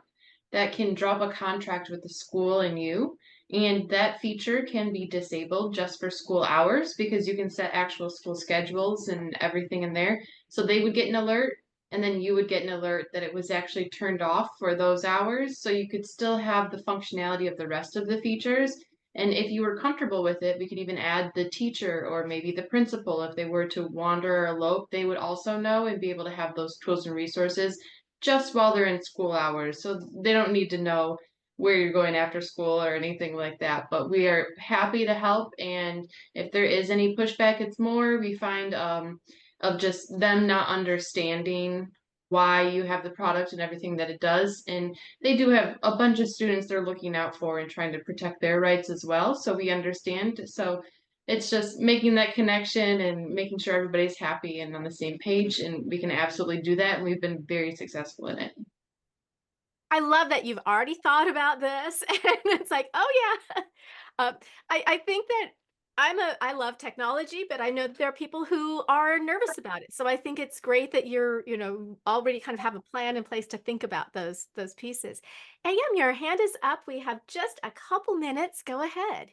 that can drop a contract with the school and you. And that feature can be disabled just for school hours because you can set actual school schedules and everything in there. So they would get an alert, and then you would get an alert that it was actually turned off for those hours. So you could still have the functionality of the rest of the features. And if you were comfortable with it, we could even add the teacher or maybe the principal. If they were to wander or elope, they would also know and be able to have those tools and resources just while they're in school hours. So they don't need to know where you're going after school or anything like that. But we are happy to help. And if there is any pushback, it's more we find of just them not understanding why you have the product and everything that it does. And they do have a bunch of students they're looking out for and trying to protect their rights as well. So we understand. So it's just making that connection and making sure everybody's happy and on the same page. And we can absolutely do that. And we've been very successful in it. I love that you've already thought about this, and it's like, oh yeah. I think that I love technology, but I know that there are people who are nervous about it. So I think it's great that you're, already kind of have a plan in place to think about those pieces. AM, your hand is up. We have just a couple minutes. Go ahead.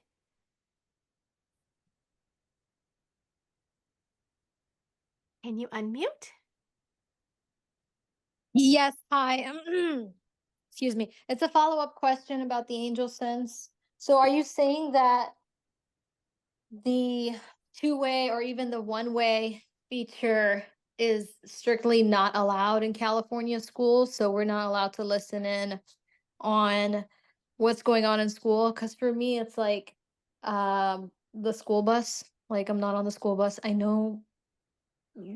Can you unmute? Yes, hi. Excuse me. It's a follow-up question about the Angel Sense. So are you saying that the two-way or even the one-way feature is strictly not allowed in California schools? So we're not allowed to listen in on what's going on in school? Because for me, it's like the school bus. Like I'm not on the school bus. I know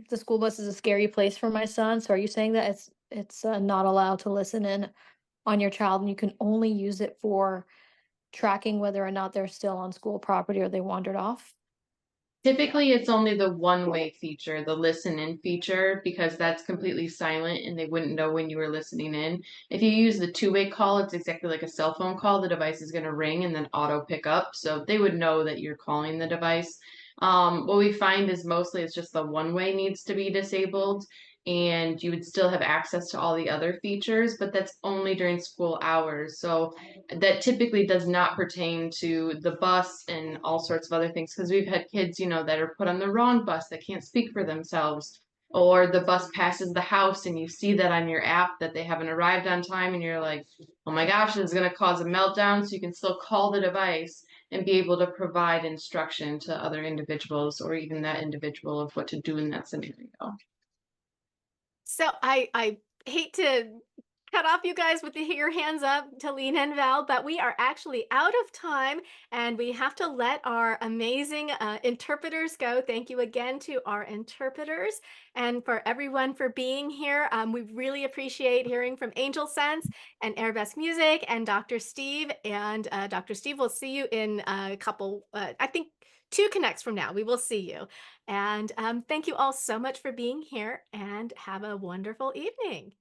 the school bus is a scary place for my son. So are you saying that it's not allowed to listen in on your child, and you can only use it for tracking whether or not they're still on school property or they wandered off? Typically, it's only the one-way feature, the listen in feature, because that's completely silent and they wouldn't know when you were listening in. If you use the two-way call, it's exactly like a cell phone call. The device is going to ring and then auto pick up, so they would know that you're calling the device. What we find is mostly it's just the one-way needs to be disabled, and you would still have access to all the other features, but that's only during school hours. So that typically does not pertain to the bus and all sorts of other things, because we've had kids, that are put on the wrong bus that can't speak for themselves, or the bus passes the house and you see that on your app that they haven't arrived on time and you're like, oh my gosh, this is going to cause a meltdown. So you can still call the device and be able to provide instruction to other individuals or even that individual of what to do in that scenario. So I hate to cut off you guys with your hands up, Talene and Val, but we are actually out of time and we have to let our amazing interpreters go. Thank you again to our interpreters and for everyone for being here. We really appreciate hearing from Angel Sense and Arabesque Music and Dr. Steve. And Dr. Steve, we'll see you in a couple, I think 2 connects from now. We will see you. And thank you all so much for being here and have a wonderful evening.